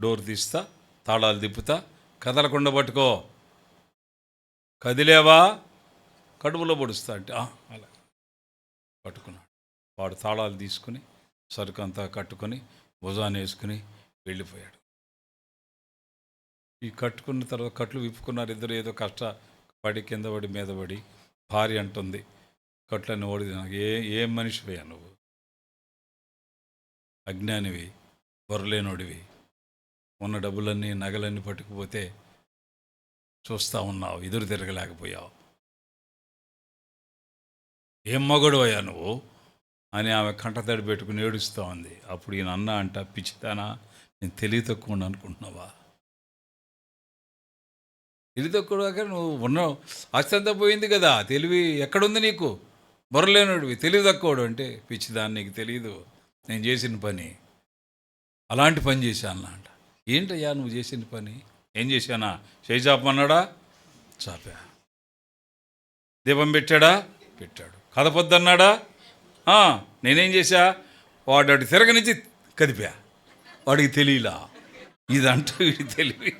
డోర్ తీస్తా, తాళాలు తిప్పుతా, కదలకుండా పట్టుకో, కదిలేవా కడుపులో పొడుస్తా అంటే అలా పట్టుకున్నాడు. వాడు తాళాలు తీసుకుని సరుకు అంతా కట్టుకొని భుజాన్ని వేసుకుని వెళ్ళిపోయాడు. ఈ కట్టుకున్న తర్వాత కట్లు విప్పుకున్నారు ఇద్దరు. ఏదో కష్టపడి కింద పడి మీద పడి భార్య అంటుంది, కట్లన్నీ ఓడి, నాకు ఏం మనిషిపోయా నువ్వు, అజ్ఞానివి, బొరలేనోడివి, ఉన్న డబ్బులన్నీ నగలన్నీ పట్టుకుపోతే చూస్తూ ఉన్నావు, ఎదురు తిరగలేకపోయావు. ఏం మగడు అయ్యా నువ్వు అని ఆమె కంటతడి పెట్టుకుని ఏడుస్తూ ఉంది. అప్పుడు ఈయన అన్న అంట, పిచ్చితానా, నేను తెలివి తక్కువ అనుకుంటున్నావా? తెలివి తక్కువ నువ్వు ఉన్నావు, ఆస్తి అంతా పోయింది కదా, తెలివి ఎక్కడుంది నీకు? బొరలేనుడివి, తెలివి తక్కువడు అంటే, పిచ్చిదాన్ని నీకు తెలియదు నేను చేసిన పని, అలాంటి పని చేశాను అంట. ఏంటయ్యా నువ్వు చేసిన పని? ఏం చేశానా? చేయి చాపమన్నాడా? చాపా. దీపం పెట్టాడా? పెట్టాడు. కదపొద్దన్నాడా? నేనేం చేశా? వాడు అటు తిరగనిచ్చి కదిపా. వాడికి తెలియలా. ఇదంటూ వీడి తెలివి.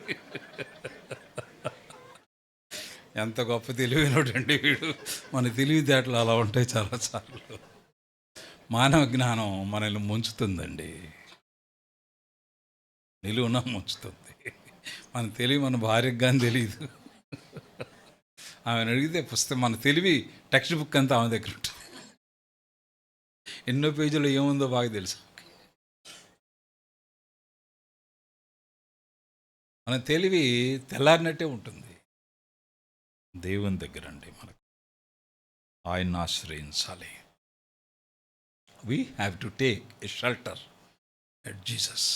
ఎంత గొప్ప తెలివినోడండి వీడు. మన తెలివితేటలు అలా ఉంటాయి చాలాసార్లు. మానవ జ్ఞానం మనల్ని ముంచుతుందండి, నిలువున ముంచుతుంది. మన తెలివి మన భార్యకు కానీ తెలియదు. ఆమెను అడిగితే పుస్తకం, మన తెలివి టెక్స్ట్ బుక్ అంతా ఆమె దగ్గర ఉంటుంది. ఎన్నో పేజీలో ఏముందో బాగా తెలుసు. మన తెలివి తెల్లారినట్టే ఉంటుంది. దేవుని దగ్గర అండి మనకు, ఆయన్ని ఆశ్రయించాలి. We have to take a shelter at Jesus.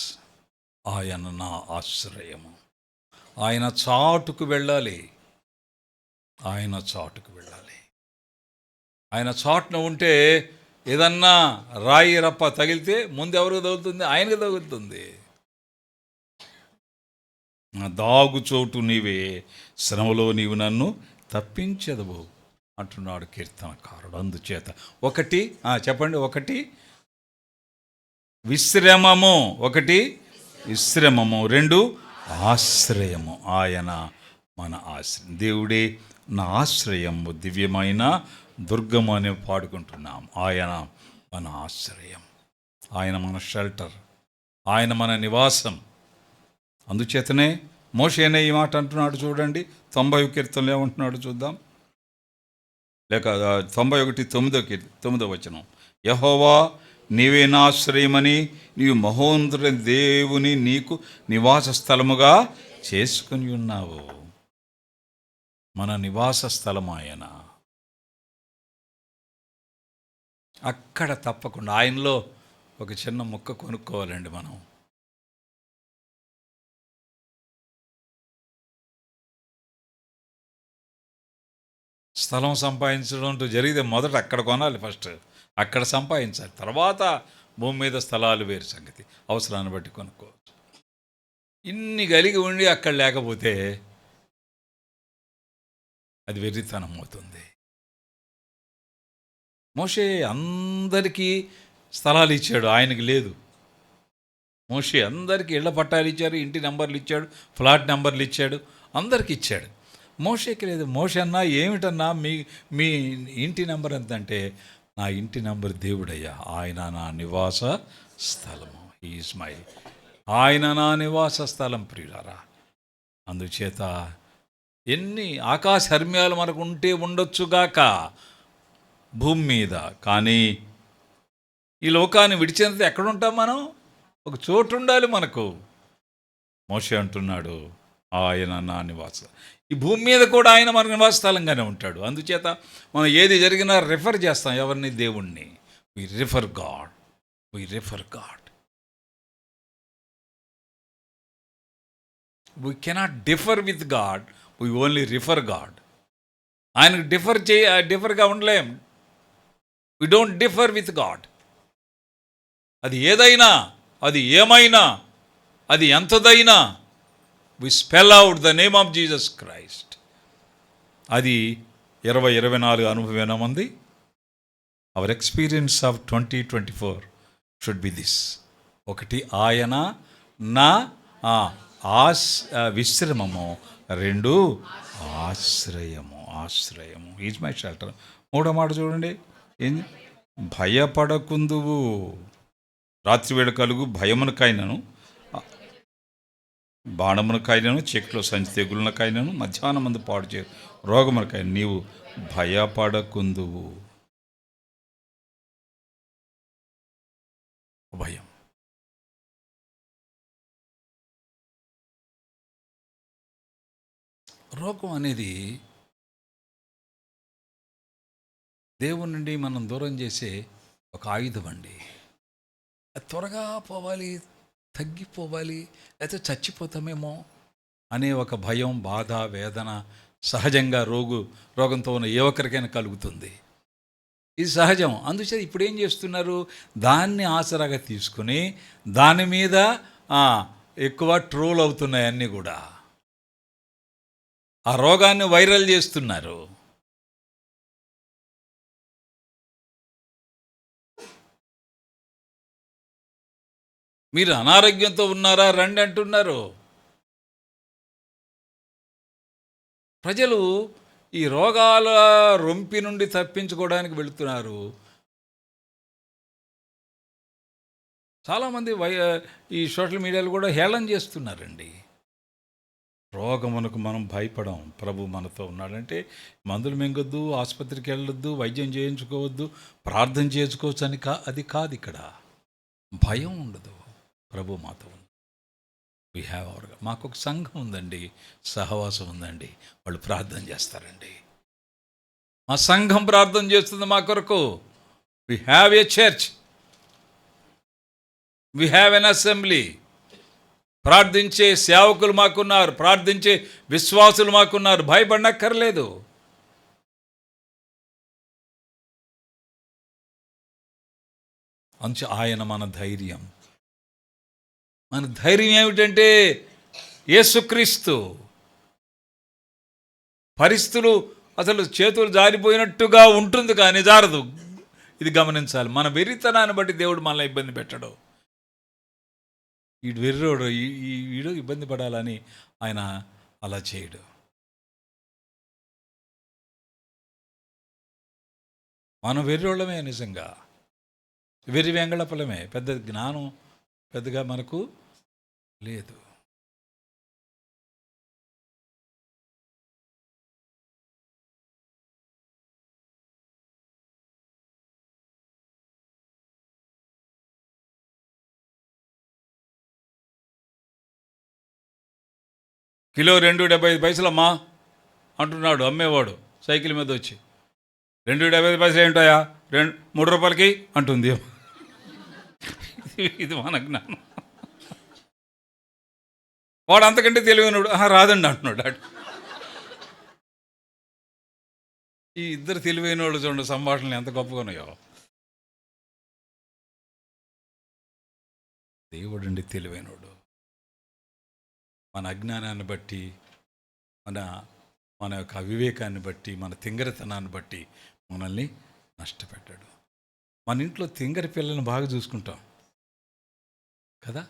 ఆయన నా ఆశ్రయము. ఆయన చాటుకు వెళ్ళాలి. ఆయన చాటుకు వెళ్ళాలి. ఆయన చాటున ఉంటే ఏదన్నా రాయి రప్ప తగిలితే ముందు ఎవరికి తగులుతుంది? ఆయనకు తగులుతుంది. నా దాగుచోటు నీవే, శ్రమలో నీవు నన్ను తప్పించదవు అంటున్నాడు కీర్తనకారుడు. అందుచేత ఒకటి చెప్పండి, ఒకటి విశ్రమము, రెండు ఆశ్రయము. ఆయన మన ఆశ్రయం. దేవుడే నా ఆశ్రయము, దివ్యమైన దుర్గము అని పాడుకుంటున్నాం. ఆయన మన ఆశ్రయం, ఆయన మన షెల్టర్, ఆయన మన నివాసం. అందుచేతనే మోషేనే ఈ మాట అంటున్నాడు. చూడండి 90 కీర్తనలు ఏమంటున్నాడు చూద్దాం. లేక 91:9 వచనం. యెహోవా నీవే నా ఆశ్రయమని నీవు మహోన్నత దేవుని నీకు నివాస స్థలముగా చేసుకుని ఉన్నావు. మన నివాస స్థలం ఆయన. అక్కడ తప్పకుండా ఆయనలో ఒక చిన్న ముక్క కొనుక్కోవాలండి మనం. స్థలం సంపాదించడం అంటూ జరిగితే మొదట అక్కడ కొనాలి, ఫస్ట్ అక్కడ సంపాదించాలి, తర్వాత భూమి మీద స్థలాలు వేరు సంగతి, అవసరాన్ని బట్టి కొనుక్కోవచ్చు. ఇన్ని కలిగి ఉండి అక్కడ లేకపోతే అది వెర్రితనం అవుతుంది. మోషే అందరికీ స్థలాలు ఇచ్చాడు, ఆయనకి లేదు. మోషే అందరికీ ఇళ్ల పట్టాలు ఇచ్చారు, ఇంటి నెంబర్లు ఇచ్చాడు, ఫ్లాట్ నెంబర్లు ఇచ్చాడు, అందరికి ఇచ్చాడు. మోషేకి లేదు. మోషే అన్నా ఏమిటన్నా మీ ఇంటి నెంబర్ ఎంత అంటే, నా ఇంటి నెంబర్ దేవుడయ్యా, ఆయన నా నివాస స్థలము. ఈజ్ మై, ఆయన నా నివాస స్థలం. ప్రియులారా, అందుచేత ఎన్ని ఆకాశ హర్మ్యాలు మనకు ఉంటే ఉండొచ్చుగాక భూమి మీద, కానీ ఈ లోకాన్ని విడిచేంత ఎక్కడుంటాం మనం? ఒక చోటు ఉండాలి మనకు. మోషే అంటున్నాడు, ఆయన నా నివాస. ఈ భూమి మీద కూడా ఆయన మన నివాస స్థలంగానే ఉంటాడు. అందుచేత మనం ఏది జరిగినా రిఫర్ చేస్తాం ఎవరిని? దేవుణ్ణి. We refer God. We cannot differ with God, we only refer God. ఆయనకు డిఫర్గా ఉండలేం. We don't differ with God. అది ఏదైనా, అది ఏమైనా, అది ఎంతదైనా, we spell out the name of Jesus Christ. అది 2024 అనుభవం ఉంది. Our experience of 2024 should be this. ఒకటి, ఆయన నా విశ్రమము. రెండు, ఆశ్రయము. Is my shelter. మూడో మాట చూడండి, ఏంది? భయపడకుందువు. రాత్రివేళ కలుగు భయమునకైనను, బాణమునకైనను, చీకట్లో సంచి తెగులనకైనను, మధ్యాహ్నం మందు పాడు చే రోగమునకైన నీవు భయపడకుందువు. భయం. రోగం అనేది దేవుని నుండి మనం దూరం చేసే ఒక ఆయుధం అండి. అది త్వరగా పోవాలి, తగ్గిపోవాలి, లేకపోతే చచ్చిపోతామేమో అనే ఒక భయం, బాధ, వేదన సహజంగా రోగంతో ఉన్న ఏ ఒక్కరికైనా కలుగుతుంది. ఇది సహజం. అందుచేత ఇప్పుడు ఏం చేస్తున్నారు, దాన్ని ఆసరాగా తీసుకుని దాని మీద ఎక్కువ ట్రోల్ అవుతున్నాయి అన్నీ కూడా. ఆ రోగాన్ని వైరల్ చేస్తున్నారు. మీరు అనారోగ్యంతో ఉన్నారా రండి అంటున్నారు. ప్రజలు ఈ రోగాల రొంపి నుండి తప్పించుకోవడానికి వెళుతున్నారు. చాలామంది ఈ సోషల్ మీడియాలో కూడా హేళన చేస్తున్నారండి. రోగమునకు మనం భయపడం. ప్రభు మనతో ఉన్నాడంటే మందులు మింగొద్దు, ఆసుపత్రికి వెళ్ళొద్దు, వైద్యం చేయించుకోవద్దు, ప్రార్థన చేసుకోవచ్చు అని అది కాదు. ఇక్కడ భయం ఉండదు. ప్రభు మాతో ఉంది. వీ హ్యావ్ అవర్, మాకు ఒక సంఘం ఉందండి, సహవాసం ఉందండి, వాళ్ళు ప్రార్థన చేస్తారండి. మా సంఘం ప్రార్థన చేస్తుంది మా కొరకు. We have a church, we have an assembly. ప్రార్థించే సేవకులు మాకున్నారు, ప్రార్థించే విశ్వాసులు మాకున్నారు. భయపడనక్కర్లేదు. ఆయన మన ధైర్యం. మన ధైర్యం ఏమిటంటే యేసుక్రీస్తు. పరిస్థితులు అసలు చేతులు జారిపోయినట్టుగా ఉంటుంది కానీ జారదు. ఇది గమనించాలి. మన వెర్రితనాన్ని బట్టి దేవుడు మనల్ని ఇబ్బంది పెట్టడు. వీడు వెర్రోడు, వీడు ఇబ్బంది పడాలని ఆయన అలా చేయడు. మనం వెర్రోళ్ళమే, నిజంగా వెర్రి వెంగళపలమే. పెద్ద జ్ఞానం పెద్దగా మనకు లేదు. కిలో 2.75 అమ్మా అంటున్నాడు అమ్మేవాడు సైకిల్ మీద వచ్చి. 2.75 ఏంటాయా, 3 రూపాయలకి అంటుంది. ఇది మన జ్ఞానం. వాడు అంతకంటే తెలివైనడు, రాదండి అంటున్నాడు. ఈ ఇద్దరు తెలివైన వాళ్ళు చూడండి, సంభాషణలు ఎంత గొప్పగా ఉన్నాయో. దేవుడండి తెలివైనడు. మన అజ్ఞానాన్ని బట్టి, మన యొక్క అవివేకాన్ని బట్టి, మన తింగరితనాన్ని బట్టి మనల్ని నష్టపెట్టాడు. మన ఇంట్లో తింగరి పిల్లల్ని బాగా చూసుకుంటాం కదా.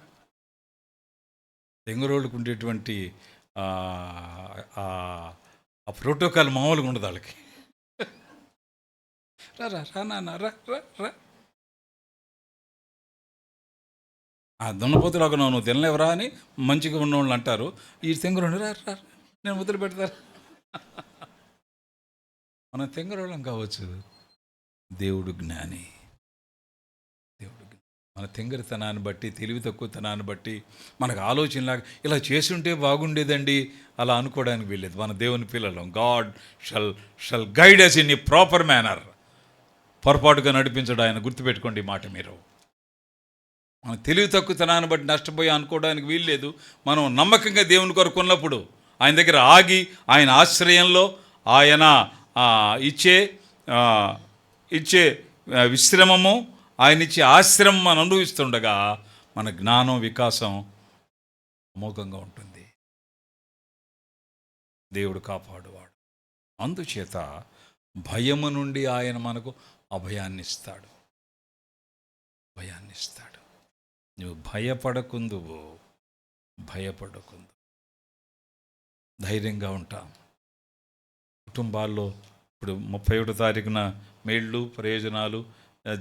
తింగరోళ్ళకు ఉండేటువంటి ఆ ప్రోటోకాల్ మామూలుగా ఉండదు వాళ్ళకి. రా నాన్న రా రా రా. ఆ దున్నపోతులు ఒక నువ్వు తినలేవరా అని మంచిగా ఉన్నవాళ్ళు అంటారు. ఈ తింగరోళ్ళు రా రా నేను ముద్దులు పెడతారు. మనం తింగరోళ్ళం కావచ్చు, దేవుడు జ్ఞాని. మన తింగరితనాన్ని బట్టి, తెలివి తక్కువతనాన్ని బట్టి, మనకు ఆలోచనలాగా ఇలా చేసి ఉంటే బాగుండేదండి అలా అనుకోవడానికి వెళ్ళేది. మన దేవుని పిల్లలం. God shall guide us in a proper manner. పొరపాటుగా నడిపించడం ఆయన. గుర్తుపెట్టుకోండి ఈ మాట మీరు. మన తెలివి తక్కువతనాన్ని బట్టి నష్టపోయి అనుకోవడానికి వీల్లేదు. మనం నమ్మకంగా దేవుని కొరకు ఉన్నప్పుడు ఆయన దగ్గర ఆగి ఆయన ఆశ్రయంలో ఆయన ఇచ్చే విశ్రమము, ఆయన ఇచ్చే ఆశ్రమం మనం అనుభవిస్తుండగా మన జ్ఞానం, వికాసం అమోఘంగా ఉంటుంది. దేవుడు కాపాడువాడు. అందుచేత భయము నుండి ఆయన మనకు అభయాన్ని ఇస్తాడు. నువ్వు భయపడకుందువు. ధైర్యంగా ఉంటాం. కుటుంబాల్లో ఇప్పుడు 31వ తారీఖున మేళ్ళు, ప్రయోజనాలు,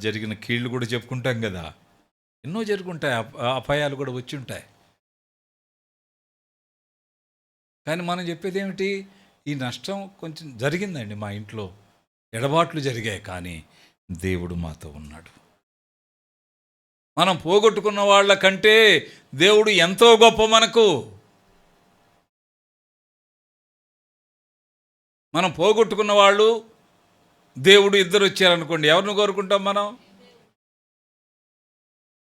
జరిగిన కీళ్ళు కూడా చెప్పుకుంటాం కదా. ఎన్నో జరుగుంటాయి, అపాయాలు కూడా వచ్చి ఉంటాయి. కానీ మనం చెప్పేది ఏమిటి, ఈ నష్టం కొంచెం జరిగిందండి, మా ఇంట్లో ఎడబాట్లు జరిగాయి, కానీ దేవుడు మాతో ఉన్నాడు. మనం పోగొట్టుకున్న వాళ్ళ కంటే దేవుడు ఎంతో గొప్ప మనకు. మనం పోగొట్టుకున్న వాళ్ళు దేవుడు ఇద్దరు వచ్చారనుకోండి, ఎవరిని కోరుకుంటాం మనం?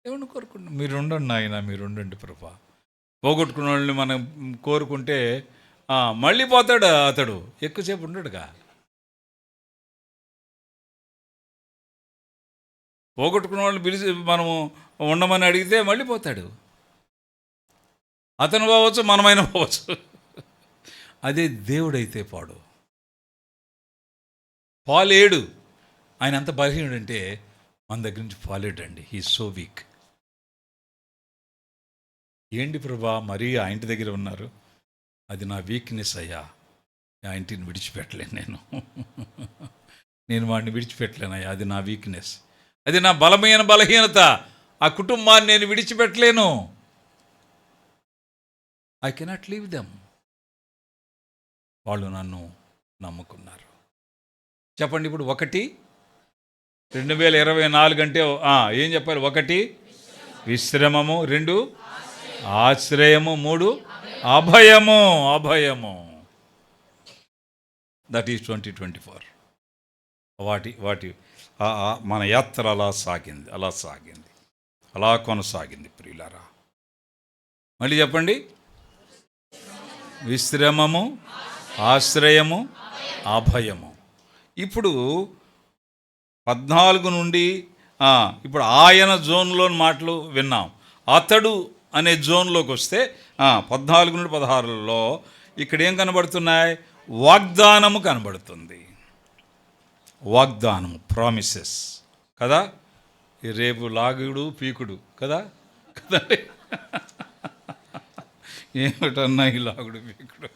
ఎవరిని కోరుకుంటాం? మీరు ఉండండి నాయన, మీరు ఉండండి ప్రభా. పోగొట్టుకున్న వాళ్ళని మనం కోరుకుంటే మళ్ళీ పోతాడు అతడు, ఎక్కువసేపు ఉండడుగా. పోగొట్టుకున్న వాళ్ళని పిలిచి మనము ఉండమని అడిగితే మళ్ళీ పోతాడు. అతను పోవచ్చు, మనమైనా పోవచ్చు. అదే దేవుడైతే పాలేడు. ఆయన అంత బలహీనుడంటే మన దగ్గర నుంచి పాలేడండి. He so weak. ఏంటి ప్రభా మరీ ఆ ఇంటి దగ్గర ఉన్నారు? అది నా వీక్నెస్ అయ్యా. ఆ ఇంటిని విడిచిపెట్టలేను నేను వాడిని విడిచిపెట్టలేనయ్యా. అది నా వీక్నెస్, అది నా బలహీనత. ఆ కుటుంబాన్ని నేను విడిచిపెట్టలేను. I cannot leave them. వాళ్ళు నన్ను నమ్ముకున్నారు. చెప్పండి ఇప్పుడు 2024 అంటే ఏం చెప్పాలి? 1 విశ్రమము, 2 ఆశ్రయము, 3 అభయము. That is 2024. వాటి మన యాత్ర అలా సాగింది, అలా కొనసాగింది ప్రియులారా. మళ్ళీ చెప్పండి. విశ్రమము, ఆశ్రయము, అభయము. ఇప్పుడు 14 నుండి ఇప్పుడు ఆయన జోన్లోని మాటలు విన్నాం. అతడు అనే జోన్లోకి వస్తే 14 నుండి 16లో ఇక్కడ ఏం కనబడుతున్నాయి? వాగ్దానము కనబడుతుంది. వాగ్దానము, ప్రామిసెస్ కదా. రేపు లాగుడు పీకుడు కదండి. ఏమిటన్నా ఈ లాగుడు పీకుడు?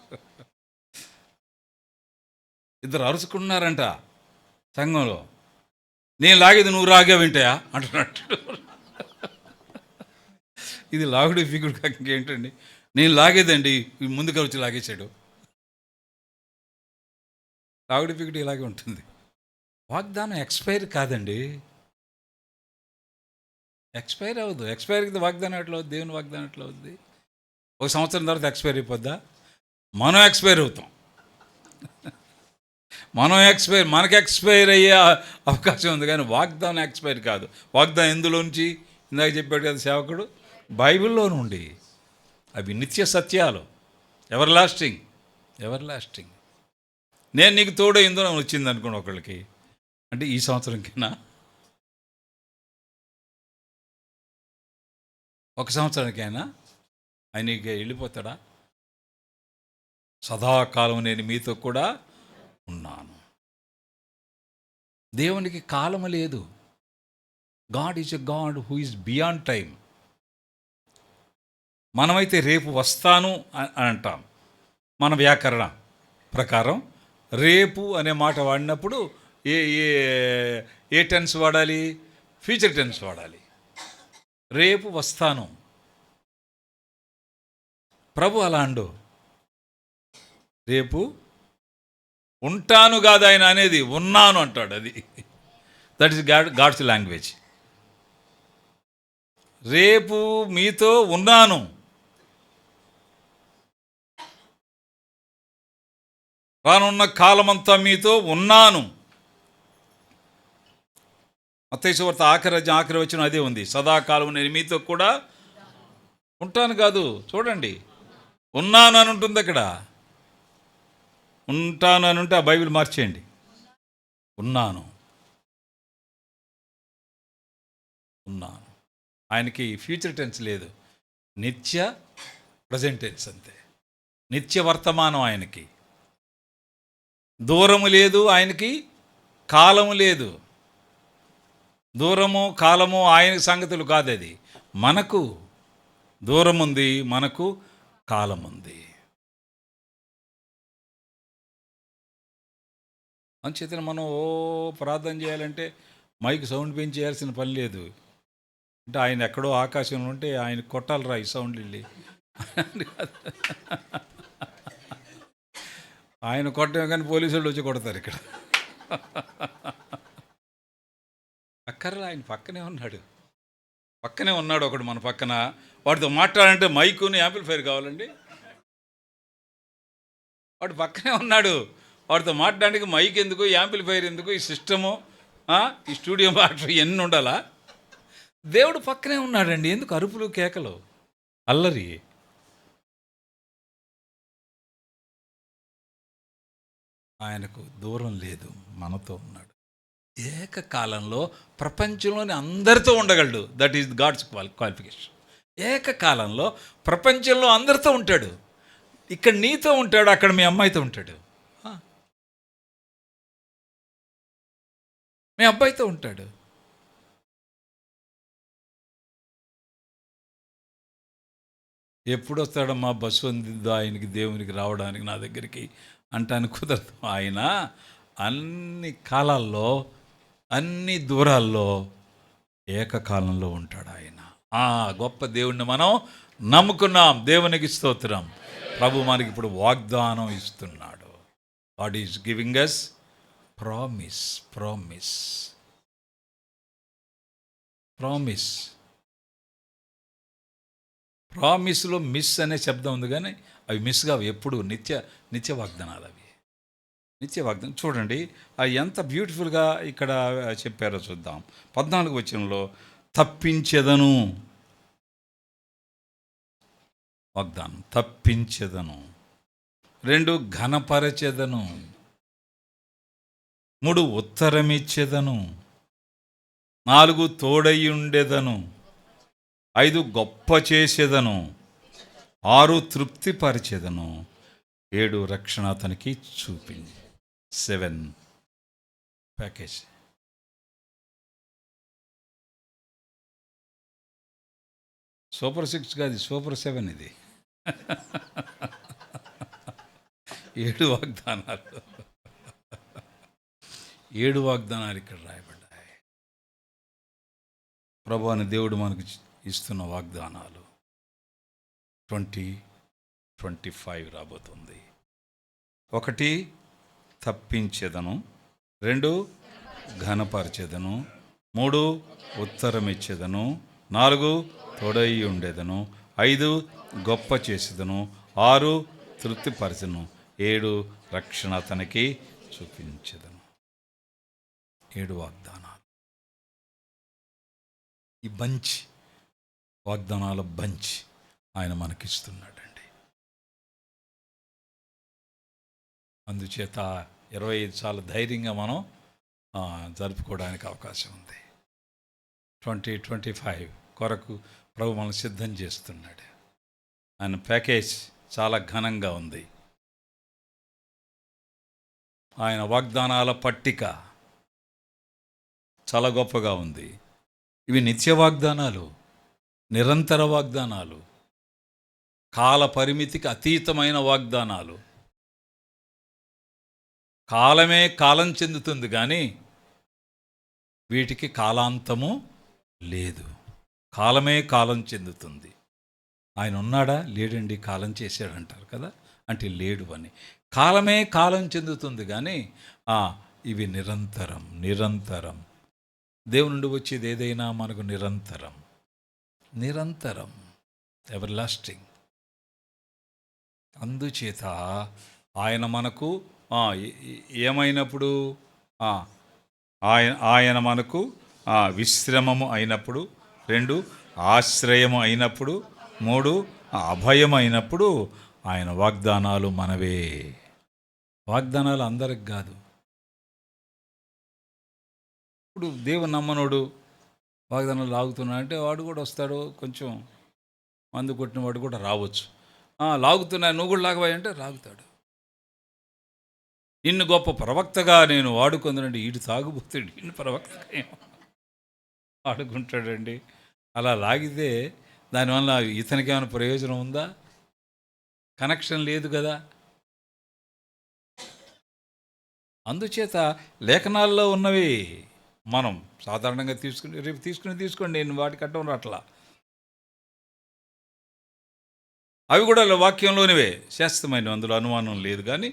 ఇద్దరు అరుచుకున్నారంట సంఘంలో. నేను లాగేది నువ్వు రాగా వింటాయా అంటున్నట్టు. ఇది లాగుడు పీకుడు కాక ఇంకేంటండి? నేను లాగేదండి, ముందుగా వచ్చి లాగేశాడు. లాగుడు పీకుడు ఇలాగే ఉంటుంది. వాగ్దానం ఎక్స్పైర్ కాదండి, ఎక్స్పైర్ అవ్వదు. ఎక్స్పైర్కి వాగ్దానం ఎట్లా అవుద్ది? దేవుని వాగ్దానం ఎట్లా అవుద్ది? 1 సంవత్సరం తర్వాత ఎక్స్పైర్ అయిపోద్దా? మనం ఎక్స్పైర్ అవుతాం. మనకి ఎక్స్పైర్ అయ్యే అవకాశం ఉంది, కానీ వాగ్దానం ఎక్స్పైర్ కాదు. వాగ్దానం ఎందులోంచి? ఇందాక చెప్పాడు కదా సేవకుడు, బైబిల్లో నుండి. అవి నిత్య సత్యాలు, ఎవర్ లాస్టింగ్. నేను నీకు తోడైందో వచ్చింది అనుకోండి ఒకళ్ళకి, అంటే ఈ సంవత్సరంకైనా, 1 సంవత్సరానికైనా ఆయన వెళ్ళిపోతాడా? సదాకాలం నేను మీతో కూడా ఉన్నాను. దేవునికి కాలము లేదు. God is a God who is beyond time. మనమైతే రేపు వస్తాను అని అంటాం. మన వ్యాకరణ ప్రకారం రేపు అనే మాట వాడినప్పుడు ఏ టెన్స్ వాడాలి? ఫ్యూచర్ టెన్స్ వాడాలి. రేపు వస్తాను. ప్రభు అలా అండు. రేపు ఉంటాను కాదు ఆయన అనేది, ఉన్నాను అంటాడు. అది దట్ ఈస్ గాడ్స్ లాంగ్వేజ్. రేపు మీతో ఉన్నాను. రానున్న కాలమంతా మీతో ఉన్నాను. మత్తయి సువార్త ఆఖరి వచనం అదే ఉంది. సదాకాలం నేను మీతో కూడా ఉంటాను కాదు, చూడండి, ఉన్నాను అని ఉంటుంది అక్కడ. ఉంటాను అని ఉంటే ఆ బైబిల్ మార్చేయండి. ఉన్నాను. ఆయనకి ఫ్యూచర్ టెన్స్ లేదు, నిత్య ప్రజెంట్ టెన్స్ అంతే. నిత్య వర్తమానం ఆయనకి. దూరము లేదు ఆయనకి, కాలము లేదు. దూరము కాలము ఆయన సంగతులు కాదు. అది మనకు దూరం ఉంది, మనకు కాలం ఉంది. అంచేతన మనం ప్రార్థన చేయాలంటే మైక్ సౌండ్ పెంచేయాల్సిన పని లేదు. అంటే ఆయన ఎక్కడో ఆకాశంలో ఉంటే ఆయన కొట్టాలరా ఈ సౌండ్ వెళ్ళి. ఆయన కొట్టమే కానీ పోలీసు వాళ్ళు వచ్చి కొడతారు ఇక్కడ. అక్కర్లా, ఆయన పక్కనే ఉన్నాడు ఒకడు మన పక్కన. వాడితో మాట్లాడాలంటే మైకుని యాంప్లిఫైర్ కావాలండి. వాడు పక్కనే ఉన్నాడు. వాడితో మాట్లాడడానికి మైక్ ఎందుకు, యాంప్లిఫైర్ ఎందుకు, ఈ సిస్టము, ఈ స్టూడియో బాక్స్ ఎన్ని ఉండాలా? దేవుడు పక్కనే ఉన్నాడండి. ఎందుకు అరుపులు కేకలు అల్లరి? ఆయనకు దూరం లేదు, మనతో ఉన్నాడు. ఏకకాలంలో ప్రపంచంలోని అందరితో ఉండగలడు. That is God's qualification. ఏకకాలంలో ప్రపంచంలో అందరితో ఉంటాడు. ఇక్కడ నీతో ఉంటాడు, అక్కడ మీ అమ్మాయితో ఉంటాడు, మీ అబ్బాయితో ఉంటాడు. ఎప్పుడు వస్తాడమ్మా బస్సు అందిద్దో ఆయనకి దేవునికి రావడానికి నా దగ్గరికి అంటాను కుదరదు. ఆయన అన్ని కాలాల్లో అన్ని దూరాల్లో ఏకకాలంలో ఉంటాడు. ఆయన ఆ గొప్ప దేవుణ్ణి మనం నమ్ముకున్నాం. దేవునికి స్తోత్రం. ప్రభు మనకి ఇప్పుడు వాగ్దానం ఇస్తున్నాడు. God is giving us promise. Promise promise ప్రామిస్లో మిస్ అనే శబ్దం ఉంది, కానీ అవి మిస్ కావు. ఎప్పుడు నిత్య వాగ్దానాలు. అవి నిత్య వాగ్దానం. చూడండి అవి ఎంత బ్యూటిఫుల్గా ఇక్కడ చెప్పారో చూద్దాం. 14వ వచనంలో తప్పించెదను, వాగ్దానం తప్పించెదను. 2 ఘనపరచెదను. 3 ఉత్తరమిచ్చెదను. 4 తోడయ్యుండెదను. 5 గొప్ప చేసేదను. 6 తృప్తిపరిచేదను. 7 రక్షణ అతనికి చూపింది. 7 ప్యాకేజ్. సూపర్ 6 కాదు, సూపర్ 7 ఇది. 7 వాగ్దానాలు. 7 వాగ్దానాలు ఇక్కడ రాయబడ్డాయి. ప్రభు అని దేవుడు మనకు ఇస్తున్న వాగ్దానాలు 2025 రాబోతుంది. 1 తప్పించేదను. 2 ఘనపరిచేదను. 3 ఉత్తరమిచ్చేదను. 4 తోడై ఉండేదను. 5 గొప్ప చేసేదను. 6 తృప్తిపరచను. 7 రక్షణ అతనికి చూపించేదను. 7 వాగ్దానాలు. ఈ బంచ్ వాగ్దానాల బంచ్ ఆయన మనకిస్తున్నాడండి. అందుచేత 25 చాలా ధైర్యంగా మనం జరుపుకోవడానికి అవకాశం ఉంది. 2025 కొరకు ప్రభు మనం సిద్ధం చేస్తున్నాడు. ఆయన ప్యాకేజ్ చాలా ఘనంగా ఉంది. ఆయన వాగ్దానాల పట్టిక చాలా గొప్పగా ఉంది. ఇవి నిత్య వాగ్దానాలు, నిరంతర వాగ్దానాలు, కాల పరిమితికి అతీతమైన వాగ్దానాలు. కాలమే కాలం చెందుతుంది, కానీ వీటికి కాలాంతము లేదు. కాలమే కాలం చెందుతుంది. ఆయన ఉన్నాడా? లేడండి, కాలం చేశాడంటారు కదా, అంటే లేడు అని. కాలమే కాలం చెందుతుంది, కానీ ఇవి నిరంతరం. నిరంతరం దేవుని నుండి వచ్చేది ఏదైనా మనకు నిరంతరం. నిరంతరం, ఎవర్ లాస్టింగ్. అందుచేత ఆయన మనకు ఏమైనప్పుడు ఆయన మనకు విశ్రమము అయినప్పుడు, 2 ఆశ్రయము అయినప్పుడు, 3 అభయం అయినప్పుడు ఆయన వాగ్దానాలు మనవే. వాగ్దానాలు అందరికి కాదు. ఇప్పుడు దేవుని నమ్మనోడు వాగ్దానాలు లాగుతున్నాడంటే వాడు కూడా వస్తాడు, కొంచెం మందు కొట్టిన వాడు కూడా రావచ్చు. లాగుతున్నా నువ్వు కూడా లాగవాయంటే లాగుతాడు. నిన్ను గొప్ప ప్రవక్తగా నేను వాడుకుందానండి, ఈడు తాగుబోతాడు, ఇన్ని ప్రవక్తగా వాడుకుంటాడండి. అలా లాగితే దానివల్ల ఇతనికి ఏమైనా ప్రయోజనం ఉందా? కనెక్షన్ లేదు కదా. అందుచేత లేఖనాల్లో ఉన్నవి మనం సాధారణంగా రేపు తీసుకోండి, నేను వాటికి అడ్డం రాట్లా. అవి కూడా వాక్యంలోనివే, శాస్త్రమైన, అందులో అనుమానం లేదు. కానీ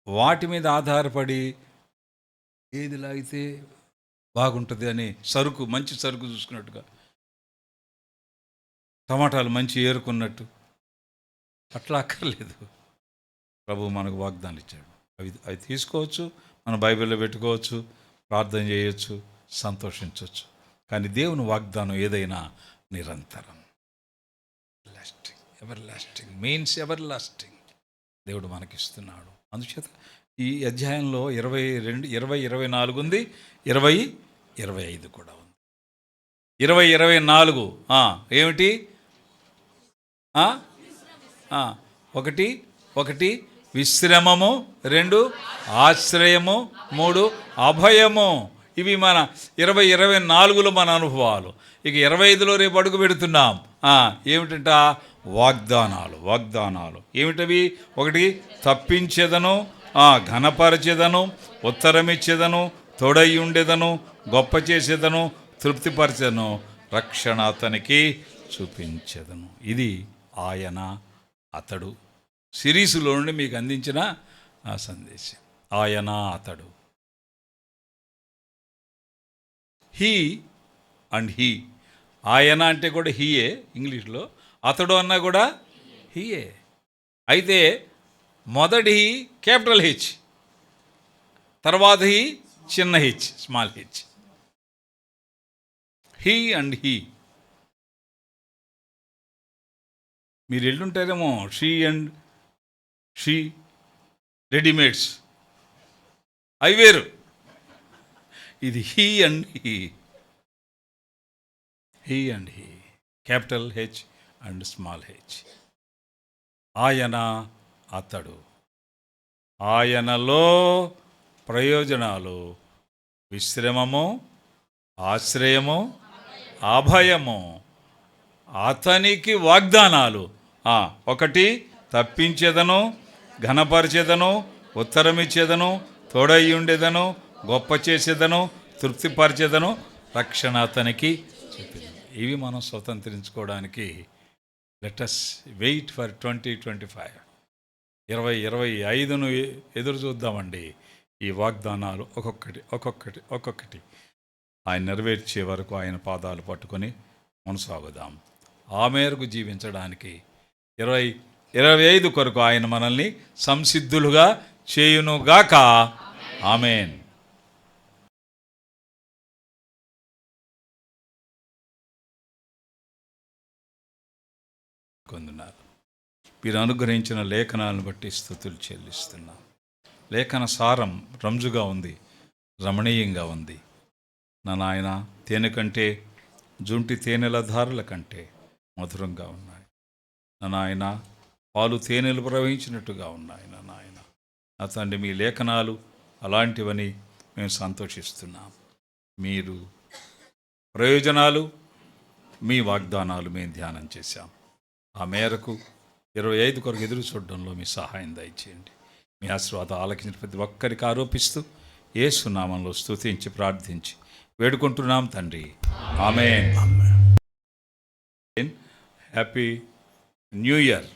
వాటి మీద ఆధారపడి ఏది లాగితే బాగుంటుంది అని సరుకు, మంచి సరుకు చూసుకున్నట్టుగా, టమాటాలు మంచి ఏరుకున్నట్టు అట్లా అక్కర్లేదు. ప్రభు మనకు వాగ్దానం ఇచ్చాడు. అవి తీసుకోవచ్చు, మన బైబిల్లో పెట్టుకోవచ్చు, ప్రార్థన చేయొచ్చు, సంతోషించవచ్చు. కానీ దేవుని వాగ్దానం ఏదైనా నిరంతరం, lasting, ever lasting means ever lasting దేవుడు మనకిస్తున్నాడు. అందుచేత ఈ అధ్యాయంలో 20-24 ఉంది, 20-25 కూడా ఉంది. 20-24 ఏమిటి? ఒకటి విశ్రమము, 2 ఆశ్రయము, 3 అభయము. ఇవి మన 20-24లో మన అనుభవాలు. ఇక 25లో రేపు అడుగు పెడుతున్నాం. ఏమిటంట? వాగ్దానాలు. ఏమిటవి? 1 తప్పించేదను, ఘనపరచెదను, ఉత్తరమిచ్చేదను, తోడై ఉండేదను, గొప్ప చేసేదను, తృప్తిపరచెదను, రక్షణ అతనికి చూపించేదను. ఇది ఆయన, అతడు సిరీస్లో నుండి మీకు అందించిన ఆ సందేశం. ఆయన, అతడు, హీ అండ్ హీ. ఆయన అంటే కూడా హీయే ఇంగ్లీష్లో, అతడు అన్నా కూడా హీయే. అయితే మొదటి హీ క్యాపిటల్ హెచ్, తర్వాత హీ చిన్న H, small H. He and he. మీరు వెళ్ళుంటారేమో, షీ రెడీమేడ్స్, అవి వేరు. ఇది he and he, capital H and small H. ఆయన, అతడు. ఆయనలో ప్రయోజనాలు, విశ్రమము, ఆశ్రయము, అభయము. అతనికి వాగ్దానాలు. 1 తప్పించేదను, ఘనపరిచేదను, ఉత్తరమిచ్చేదను, తోడై ఉండేదను, గొప్ప చేసేదను, తృప్తిపరిచేదను, రక్షణ అతనికి చెప్పింది. ఇవి మనం స్వతంత్రించుకోవడానికి లెటస్ వెయిట్ ఫర్ 2025. 2025ను ఎదురు చూద్దామండి. ఈ వాగ్దానాలు ఒక్కొక్కటి ఆయన నెరవేర్చే వరకు ఆయన పాదాలు పట్టుకొని కొనసాగుదాం. ఆ మేరకు జీవించడానికి 2025 కొరకు ఆయన మనల్ని సంసిద్ధులుగా చేయునుగాక. ఆమేన్. కొందన్నారు. మీరు అనుగ్రహించిన లేఖనాలను బట్టి స్తుతులు చెల్లిస్తున్నాం. లేఖన సారం రంజుగా ఉంది, రమణీయంగా ఉంది. నా నాయన, తేనె కంటే, జుంటి తేనెల ధారల కంటే మధురంగా ఉన్నాయి. నా నాయన, పాలు తేనెలు ప్రవహించినట్టుగా ఉన్నాయి. నా నాయన, నా తండ్రి, మీ లేఖనాలు అలాంటివని మేము సంతోషిస్తున్నాం. మీరు ప్రయోజనాలు, మీ వాగ్దానాలు మేము ధ్యానం చేశాం. ఆ మేరకు 25 కొరకు ఎదురు చూడడంలో మీ సహాయం దయచేయండి. మీ ఆశీర్వాదం ఆలకించిన ప్రతి ఒక్కరికి ఆరోపిస్తూ యేసు నామంలో స్తుతించి ప్రార్థించి వేడుకుంటున్నాం తండ్రి. ఆమేన్. Happy new year.